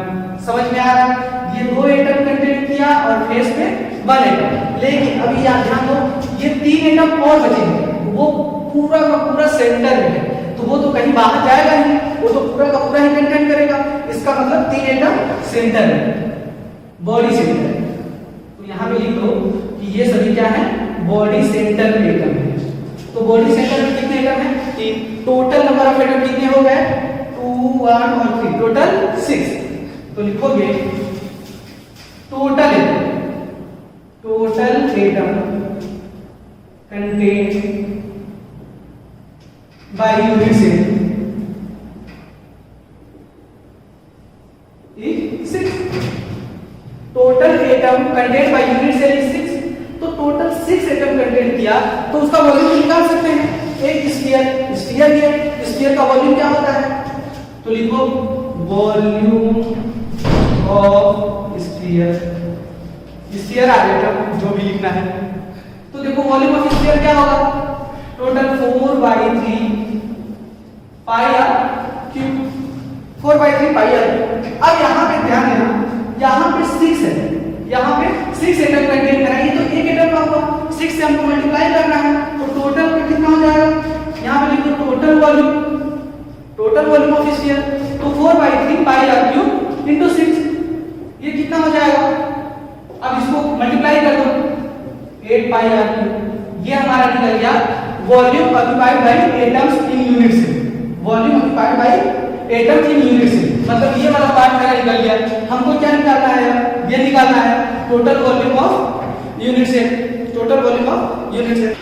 [SPEAKER 1] समझ में आ रहा है? ये 2 एटम कंटेंट किया और फेस पे 1 एटम। लेकिन अभी याद ध्यान दो, ये 3 एटम और बचेंगे, वो पूरा का पूरा सेंटर में है, तो वो तो कहीं बाहर जाएगा नहीं, वो तो पूरा का पूरा ही कंटेंट करेगा। इसका मतलब 3 एटम सेंटर है, बॉडी सेंटर। तो यहाँ पे लिख दो कि ये सभी क्या है? बॉडी सेंटर एटम है। तो बॉडी सेंटर में कितने एटम है? 3। टोटल नंबर ऑफ एटम कितने हो गए? 2, 1 और 3, टोटल 6। तो लिखोगे total atom contain by unit cell is 6. Total atom contain by unit cell is 6। तो टोटल 6 एटम कंटेन किया, तो उसका वॉल्यूम निकाल सकते हैं। एक स्फीयर है, स्फीयर का वॉल्यूम क्या होता है? तो लिखो वॉल्यूम ऑफ स्फीयर आ गया, जो भी लिखना है। तो देखो वॉल्यूम ऑफ स्फीयर क्या होगा? Total 4/3 pi r cube, 4/3 pi r. अब यहाँ पे ध्यान देना, यहाँ पे 6 है, यहाँ पे 6 एटम कंटेन कराएंगे, तो एक एटम का होगा, 6 से हमको मल्टीप्लाई करना है, तो टोटल पे कितना हो जाएगा? यहाँ पे लिखो टोटल वॉल्यूम ऑफ स्फीयर, तो 4/3 पाई आर क्यूब इंटू 6, ये कितना हो जाएगा? अब इसको मल्टीप्लाई कर दो, 8 पाई आर क्यूब। ये हमारा निकल गया volume occupied by atoms in unit cell. Volume occupied by atoms in unit cell, मतलब ये वाला पार्ट मेरा निकल गया। हमको क्या निकालना है? ये निकालना है total volume of unit cell, total volume of unit cell.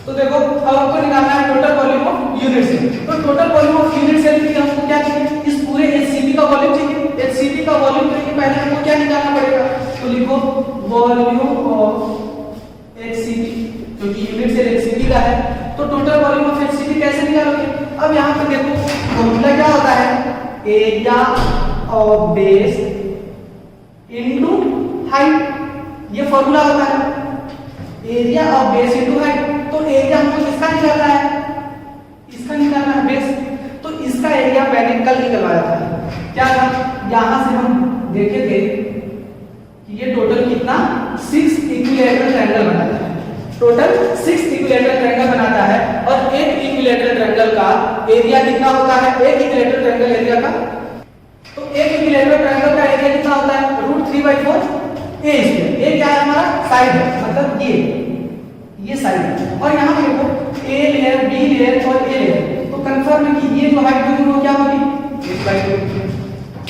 [SPEAKER 1] तो देखो अब हमको निकालना है total volume of unit cell. तो total volume of unit cell के लिए हमको क्या चाहिए? इस पूरे HCP का वॉल्यूम चाहिए। HCP का वॉल्यूम के लिए पहले हमको क्या निकालना पड़ेगा? तो लिखो वॉल्यूम ऑफ HCP, क्योंकि यूनिट सेल HCP का है, तो टोटल वॉल्यूम ऑफ HCP कैसे निकालोगे? अब यहाँ पे देखो फॉर्मूला क्या होता है? Area of base into height, ये फॉर्मूला होता है, area of base into height. तो एरिया हमको किसका निकालना है? इसका निकालना है, बेस। तो इसका एरिया मैंने कल निकलवाया था, क्या था? यहां से हम देखे थे कि ये टोटल कितना 6 इक्विलैटरल ट्रायंगल बनाता है, टोटल 6 इक्विलैटरल ट्रायंगल बनाता है। और एक इक्विलैटरल ट्रायंगल का एरिया कितना होता है? एक इक्विलैटरल ट्रायंगल एरिया का, तो एक इक्विलैटरल ट्रायंगल का एरिया कितना होता है? √3/4 ए स्क्वायर। ए क्या है? हमारा साइड है, मतलब ये साइड है। और यहाँ पे देखो ए लेयर, बी लेयर और ए लेयर, तो कंफर्म है कि ये जो हाइट होगी वो क्या होगी? h/2।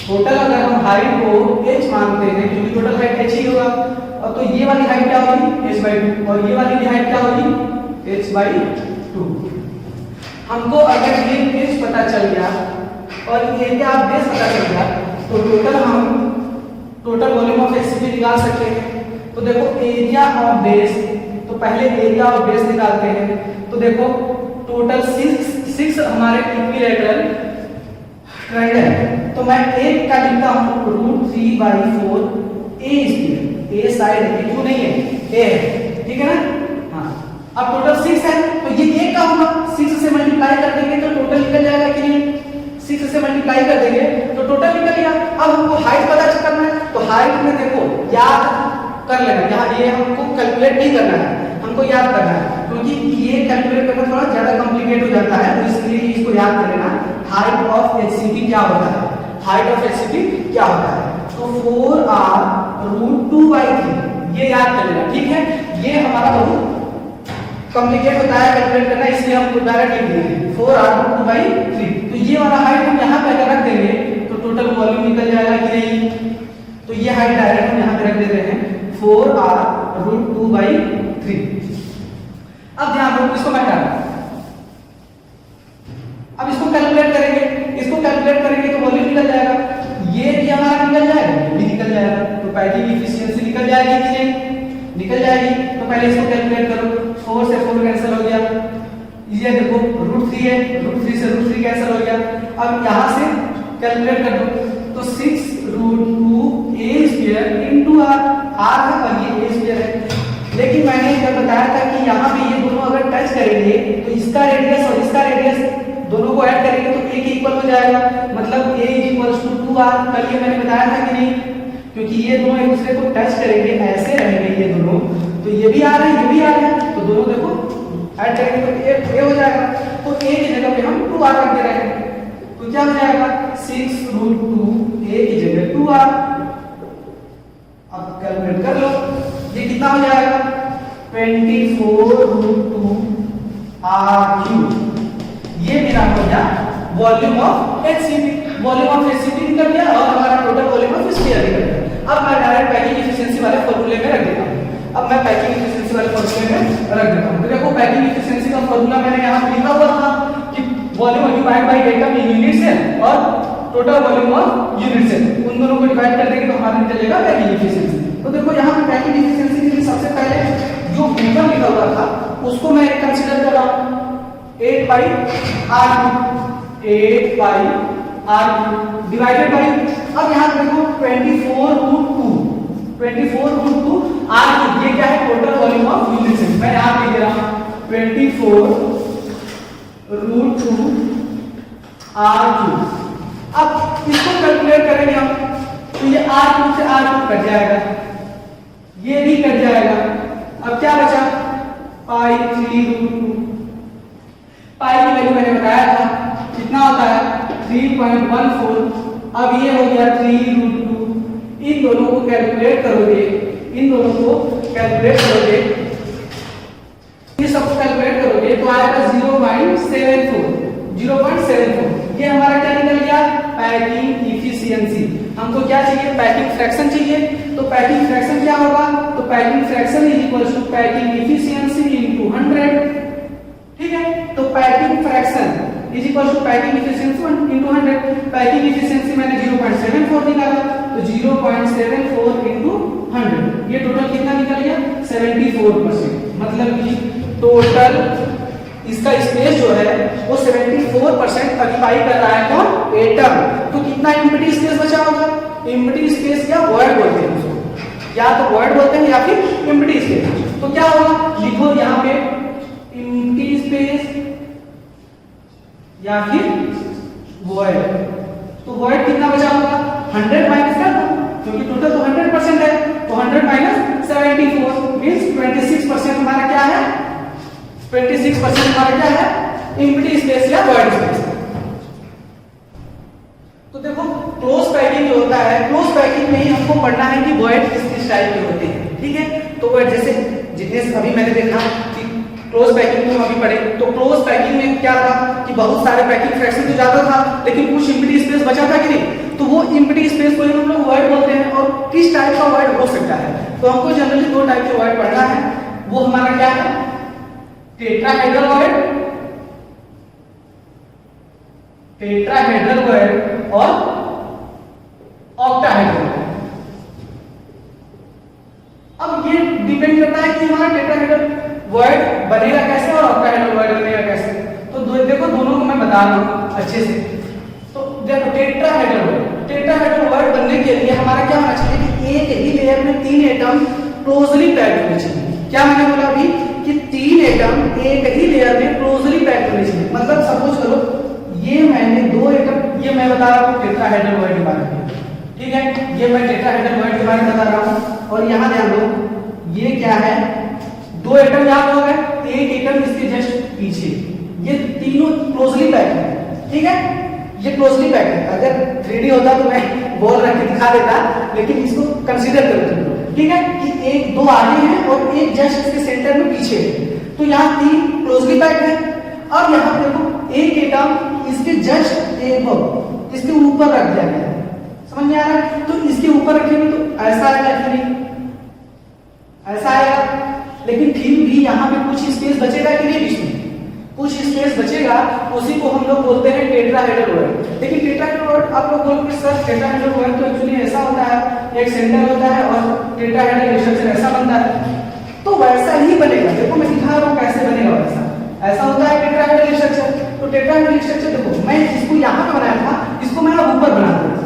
[SPEAKER 1] टोटल अगर हम हाइट को h मानते हैं, क्योंकि टोटल हाइट h ही होगा, और तो ये वाली हाइट क्या होगी? h/2, और ये वाली हाइट क्या होगी? h/2। हमको अगर ये बेस पता चल गया और एरिया ऑफ बेस पता चल गया, तो टोटल वॉल्यूम ऑफ HCP निकाल सकते हैं। तो देखो एरिया ऑफ बेस, तो पहले एरिया ऑफ बेस निकालते हैं। तो देखो टोटल 6 हमारे इक्विलैटरल ट्रायंगल है, तो मैं एक का लिखता हूं √3/4 ए स्क्वायर। ए साइड है, क्यों नहीं है? ए है, ठीक है ना? हाँ, अब टोटल 6 है, तो ये एक का होगा, 6 से मल्टीप्लाई कर देंगे तो टोटल निकल जाएगा कि नहीं? 6 से मल्टीप्लाई कर देंगे तो टोटल निकल गया। अब हमको हाइट पता करना है, तो हाइट में देखो याद कर लेना, यहाँ ये हमको कैलकुलेट नहीं करना है, हमको याद करना है, क्योंकि ये कैलकुलेट करना थोड़ा ज्यादा कॉम्प्लिकेट हो जाता है, तो इसलिए इसको याद कर लेना। हाइट ऑफ HCP क्या होता है? हाइट ऑफ HCP क्या होता है? तो 4r √2/3, ये याद कर लेना, ठीक है? ये हमारा बहुत कॉम्प्लिकेट होता है कैलकुलेट करना, इसलिए हम डायरेक्ट लिख देंगे 4r √2/3। तो ये वाला हाइट हम यहाँ पे रख देंगे तो टोटल वॉल्यूम निकल जाएगा कि नहीं? तो ये हाइट डायरेक्ट हम यहाँ पे रख देते हैं 4r √2/3। अब ध्यान दो, इसको मैं हटाऊंगा, अब इसको कैलकुलेट करेंगे, तो वॉल्यूम निकल जाएगा। जाएगा। तो पैकिंग इफिशियंसी निकल जाएगी कि नहीं? निकल जाएगी। तो पहले इसको कैलकुलेट करो, 4 से 4 कैंसिल हो गया, ये देखो √3 है, √3 से √3 कैंसिल हो गया। अब यहाँ से कैलकुलेट कर दो, तो 6√2a² इंटू r है और ये a² है। लेकिन मैंने जब बताया था कि यहाँ पे ये दोनों अगर टच करेंगे तो इसका रेडियस और इसका रेडियस दोनों को ऐड करेंगे तो a के इक्वल हो जाएगा, मतलब a = 2r। कल ये मैंने बताया था कि नहीं? क्योंकि ये दोनों एक दूसरे को टच करेंगे, ऐसे रहेंगे ये दोनों, तो ये भी आ रहा है, ये भी आ रहा है, तो दोनों देखो ऐड करेंगे तो a हो जाएगा। तो a की जगह पे हम 2r रख दे रहे हैं, तो क्या हो जाएगा 6√2a की जगह 2r। अब कैलकुलेट कर लो, ये कितना हो जाएगा 24√2r³। ये मेरा हो गया volume of HCP। Volume of HCP निकल गया और हमारा टोटल वॉल्यूम ऑफ स्फीयर निकल गया। अब मैं डायरेक्ट पैकिंग एफिशिएंसी वाले फॉर्मूले में रख देता हूं। अब मैं पैकिंग एफिशिएंसी वाले फॉर्मूले में रख देता हूं। तो देखो पैकिंग एफिशिएंसी का फॉर्मूला मैंने यहां पे लिखा हुआ था कि volume divide by atom in unit cell और total volume of unit cell, उन दोनों को डिवाइड कर देंगे तो हमारा निकलेगा पैकिंग एफिशिएंसी। तो देखो यहाँ पे पैकिंग एफिशिएंसी के लिए सबसे पहले जो ऊपर लिखा हुआ था उसको मैं कंसीडर कर रहा हूं 8/r³ डिवाइडेड बाय, अब यहाँ देखो 24√2 r³। ये क्या है? Total volume of unit cell. मैं यहाँ पे लिख रहा हूँ 24√2 r³। अब इसको कैलकुलेट करेंगे हम, तो ये r³ से r³ कट जाएगा, ये भी कट जाएगा। अब क्या बचा? π3√2। पाई की वैल्यू मैंने बताया था कितना होता है 3.14। अब ये हो गया 3√2। इन दोनों को कैलकुलेट करोगे, इन दोनों को कैलकुलेट करोगे, ये सबको कैलकुलेट करोगे तो आएगा 0.74। ये हमारा क्या निकल गया? Packing efficiency. हमको क्या चाहिए? पैकिंग फ्रैक्शन चाहिए। तो पैकिंग फ्रैक्शन क्या होगा? तो पैकिंग फ्रैक्शन = पैकिंग इफिशियंसी × 100। ठीक है, तो packing fraction = packing efficiency × 100। Packing efficiency मैंने 0.74 निकाला, तो 0.74 × 100, ये टोटल कितना निकल गया? 74%। मतलब कि टोटल इसका स्पेस जो है वो 74% ऑक्युपाई कर रहा है कौन? एटम। तो कितना एम्प्टी स्पेस बचा होगा? एम्प्टी स्पेस या वॉइड बोलते हैं उसको, या तो वॉइड बोलते हैं या फिर एम्प्टी स्पेस। तो क्या होगा? लिखो यहाँ पे एम्प्टी स्पेस या फिर वॉइड। तो वॉइड कितना बचा होगा? 100 माइनस कर दो, क्योंकि टोटल तो 100% है, तो 100 माइनस 74 मींस 26% हमारा क्या है? 26% हमारा क्या है? एम्प्टी स्पेस या वॉइड स्पेस। तो देखो क्लोज पैकिंग जो होता है, क्लोज पैकिंग में ही हमको पढ़ना है कि वॉइड किस टाइप के होते हैं। ठीक है, तो वॉइड जैसे जितने अभी मैंने देखा कि क्लोज पैकिंग में हम अभी पढ़े, तो क्लोज पैकिंग में क्या था कि बहुत सारे पैकिंग फ्रैक्शन तो ज्यादा था लेकिन कुछ एम्प्टी स्पेस बचा था कि नहीं? तो वो एम्प्टी स्पेस को हम लोग वॉइड बोलते हैं। और किस टाइप का वॉइड हो सकता है? तो हमको जनरली दो टाइप के वॉइड पढ़ना है। वो हमारा क्या है? टेट्राहेड्रल वॉइड, टेट्राहेड्रल वॉइड और ऑक्टाहेड्रल वॉइड। अब ये डिपेंड करता है कि हमारा टेट्राहेड्रल वॉइड बनेगा कैसे और ऑक्टाहेड्रल वॉइड बनेगा कैसे। तो देखो दोनों को मैं बता रहा हूं अच्छे से। तो देखो टेट्राहेड्रल वॉइड बनने के लिए हमारा क्या होना चाहिए कि एक ही लेयर में 3 एटम क्लोजली पैक्ड होने चाहिए। क्या मैंने बोला अभी कि 3 एटम एक ही लेयर में क्लोजली पैक्ड होने चाहिए। मतलब सपोज करो ये मैंने 2 एटम, ये मैं बता रहा हूं टेट्राहेड्रल वॉइड के बारे में। ठीक है, ये मैं टेट्राहेड्रल वॉइड के बारे में बता रहा हूं। और यहां ध्यान दो, ये क्या है? 2 एटम यहां हो गए, एक एटम इसके जस्ट पीछे, ये तीनों क्लोजली पैक्ड है। ठीक है, ये क्लोजली पैक्ड है। अगर 3D होता तो मैं बॉल रख के दिखा देता, लेकिन इसको कंसीडर करो। ठीक है कि एक 2 आगे हैं और एक जस्ट इसके सेंटर में पीछे है, तो यहाँ 3 क्लोजली पैक्ड है। अब यहाँ देखो एक एटम इसके जस्ट इसके ऊपर रख दिया गया है, समझ में आ रहा है? तो इसके ऊपर रखेंगे तो ऐसा आएगा कि नहीं? ऐसा आएगा, लेकिन फिर भी यहाँ पे कुछ स्पेस बचेगा कि नहीं बीच में? कुछ स्पेस बचेगा, उसी को हम लोग बोलते हैं टेट्राहेड्रल वर्ड। लेकिन टेट्राहेड्रल वर्ड आप लोग बोलोगे सर टेट्राहेड्रल वर्ड तो एक्चुअली ऐसा होता है, एक सेंटर होता है और टेट्राहेड्रल स्ट्रक्चर ऐसा बनता है, तो वैसा ही बनेगा। देखो मैं दिखा रहा हूँ कैसे बनेगा वैसा। ऐसा होता है टेट्राहेड्रल स्ट्रक्चर। तो टेट्राहेड्रल स्ट्रक्चर देखो मैं इसको यहाँ पे बनाया था, इसको मैं अब ऊपर बना दूंगा,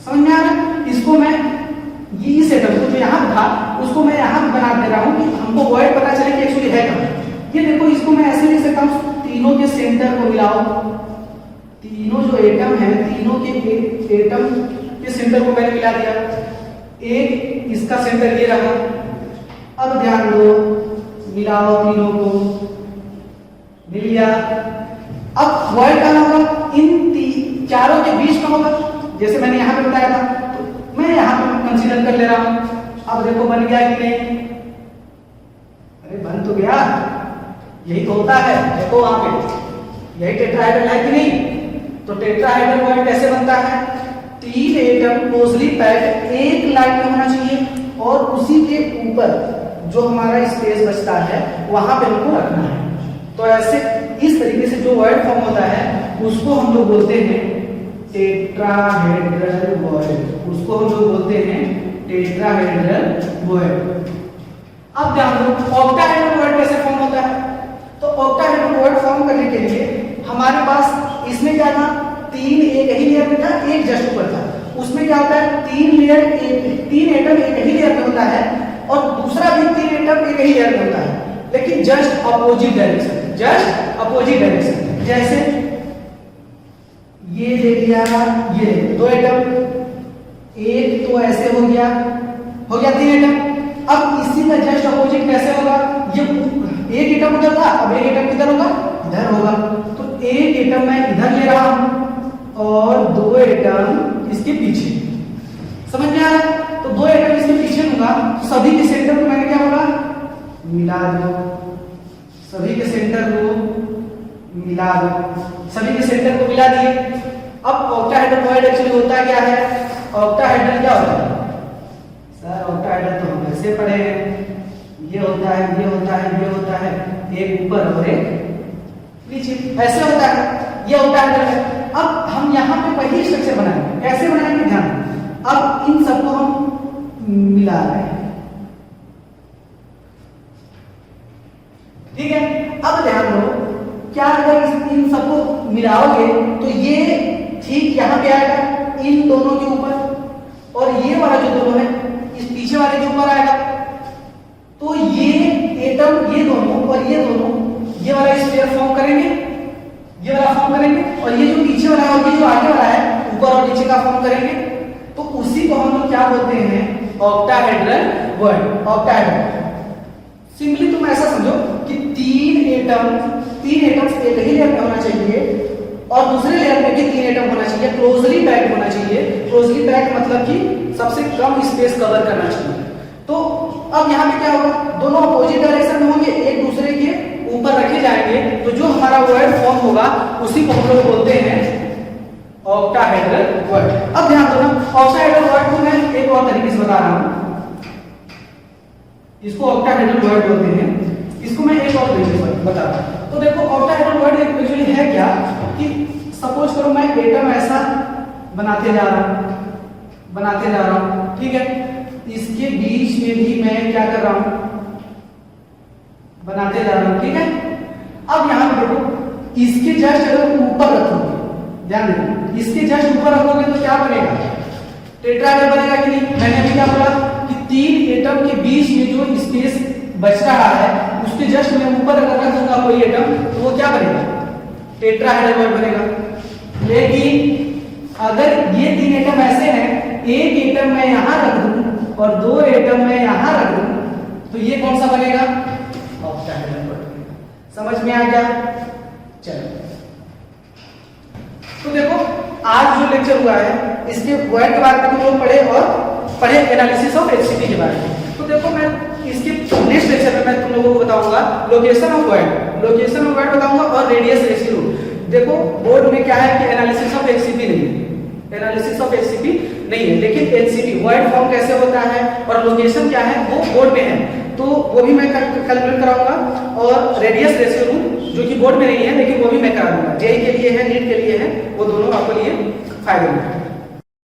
[SPEAKER 1] समझ में आ रहा है? इसको मैं ये सेटअप जो यहाँ था उसको मैं यहाँ बना दे रहा हूँ कि हमको वर्ड पता चले कि एक्चुअली है कहाँ। ये देखो इसको मैं ऐसे लिख सकता हूँ, तीनों के सेंटर को मिलाओ, तीनों जो एटम है तीनों के एटम के सेंटर को मैंने मिला दिया, एक इसका सेंटर ये रहा। अब ध्यान दो, मिलाओ तीनों को, मिल गया। अब वर्ड कहाँ होगा? इन चारों के बीच में होगा, जैसे मैंने यहाँ पे बताया था, तो मैं यहाँ पे कंसीडर कर ले रहा हूँ। अब देखो बन गया कि नहीं? अरे बन तो गया, यही तो होता है। देखो वहां पे यही टेट्राहेड्रल है कि नहीं? तो टेट्राहेड्रल वर्ड कैसे बनता है? तीन एटम क्लोजली पैक्ड एक लाइन में होना चाहिए और उसी के ऊपर जो हमारा स्पेस बचता है वहां पे हमको रखना है। तो ऐसे इस तरीके से जो वर्ड फॉर्म होता है उसको हम लोग बोलते हैं टेट्राहेड्रल वर्ड, उसको हम लोग बोलते हैं टेट्राहेड्रल वर्ड। अब ध्यान दो ऑक्टाहेड्रल वर्ड कैसे फॉर्म होता है? तो ऑक्टाहेड्रल वर्ड फॉर्म करने के लिए हमारे पास इसमें क्या था? तीन एक ही लेयर में था, एक जस्ट ऊपर था। उसमें क्या होता है? तीन एटम एक ही लेयर में होता है और दूसरा भी तीन एटम एक ही लेयर में होता है, लेकिन just opposite direction, just opposite direction. जैसे ये ले लिया, ये दो एटम, एक तो ऐसे हो गया तीन एटम। अब इसी का जस्ट अपोजिट कैसे होगा? ये एक एटम उधर था, अब एक एटम किधर होगा? इधर होगा। तो एक एटम मैं इधर ले रहा हूं और दो एटम इसके पीछे, समझ में आ रहा है? तो दो एटम इसके पीछे दूंगा, तो सभी के सेंटर को मैंने क्या बोला? मिला दो, सभी के सेंटर को मिला दो, सभी के सेंटर को मिला दिए। अब ऑक्टाहेड्रल वर्ड एक्चुअली होता क्या है? ऑक्टाहेड्रल क्या होता है? सर ऑक्टाहेड्रल तो हम ऐसे पढ़े हैं, ये होता है, ये होता है, ये होता है, एक ऊपर और एक नीचे, ऐसे होता है, ये ऑक्टाहेड्रल है। अब हम यहाँ पे वही स्ट्रक्चर बनाएंगे, कैसे बनाएंगे? ध्यान, अब इन सबको हम मिला रहे हैं, ठीक है? अब ध्यान दो, क्या अगर इन सबको मिलाओगे तो ये ठीक यहाँ पे आएगा इन दोनों के ऊपर, और ये वाला जो दोनों है इस पीछे वाले के ऊपर आएगा। तो ये एटम ये दोनों और ये दोनों ये वाला स्फीयर फॉर्म करेंगे, ये वाला फॉर्म करेंगे, और ये जो पीछे वाला है और ये जो आगे वाला है ऊपर और नीचे का फॉर्म करेंगे। तो उसी को हम लोग क्या बोलते हैं? Octahedral word. ऑक्टाहेड्रल सिंपली तुम ऐसा समझो कि तीन एटम्स एक ही लेयर में होना चाहिए और दूसरे लेयर में भी तीन एटम होना चाहिए, क्लोजली पैक्ड होना चाहिए। क्लोजली पैक्ड मतलब कि सबसे कम स्पेस कवर करना चाहिए। तो अब यहाँ पे क्या होगा? दोनों अपोजिट डायरेक्शन में होंगे, एक दूसरे के ऊपर रखे जाएंगे, तो जो हमारा वर्ड फॉर्म होगा उसी को हम लोग बोलते हैं ऑक्टाहेड्रल वर्ड। अब ध्यान दो ना, ऑक्टाहेड्रल वर्ड को मैं एक और तरीके से बता रहा हूं, इसको ऑक्टाहेड्रल वर्ड बोलते हैं। इसको मैं एक और तरीके से बता रहा हूं। तो देखो ऑक्टाहेड्रल वर्ड एक्चुअली है क्या कि सपोज करो मैं एटम ऐसा बनाते जा रहा हूं, ठीक है? इसके बीच में भी मैं क्या कर रहा हूं? बनाते जा रहा हूं, ठीक है? अब यहां पे देखो, इसके जस्ट अगर ऊपर रखोगे, ध्यान देना, इसके जस्ट ऊपर रखोगे तो क्या बनेगा? टेट्राहेड्रल बनेगा कि नहीं? मैंने अभी क्या बोला कि तीन एटम के बीच में जो स्पेस बच रहा है उसके जस्ट मैं ऊपर अगर रख दूंगा कोई एटम तो वो क्या बनेगा? टेट्राहेड्रल वर्ड बनेगा। लेकिन अगर ये तीन एटम ऐसे हैं, एक एटम मैं यहां रख दूं और दो एटम मैं यहां रख दूं, तो ये कौन सा बनेगा? Octahedral word. समझ में आ गया? चलो, तो देखो आज जो लेक्चर हुआ है इसके वर्ड के बारे में तुम लोग पढ़े एनालिसिस ऑफ एचसीपी के बारे में। तो देखो मैं इसके नेक्स्ट लेक्चर में मैं तुम लोगों को बताऊंगा लोकेशन ऑफ वर्ड बताऊंगा और रेडियस रेशियो। देखो बोर्ड में क्या है कि एनालिसिस ऑफ एचसीपी नहीं, एनालिसिस ऑफ एचसीपी नहीं है, लेकिन एनसीटी वर्ड फॉर्म कैसे होता है और लोकेशन क्या है वो बोर्ड में है, तो वो भी मैं कैलकुलेट कराऊंगा। और रेडियस रेशियो रूल जो कि बोर्ड में नहीं है लेकिन वो भी मैं करा दूंगा, जेई के लिए है, नीट के लिए है, वो दोनों आपके लिए फायदेमंद है।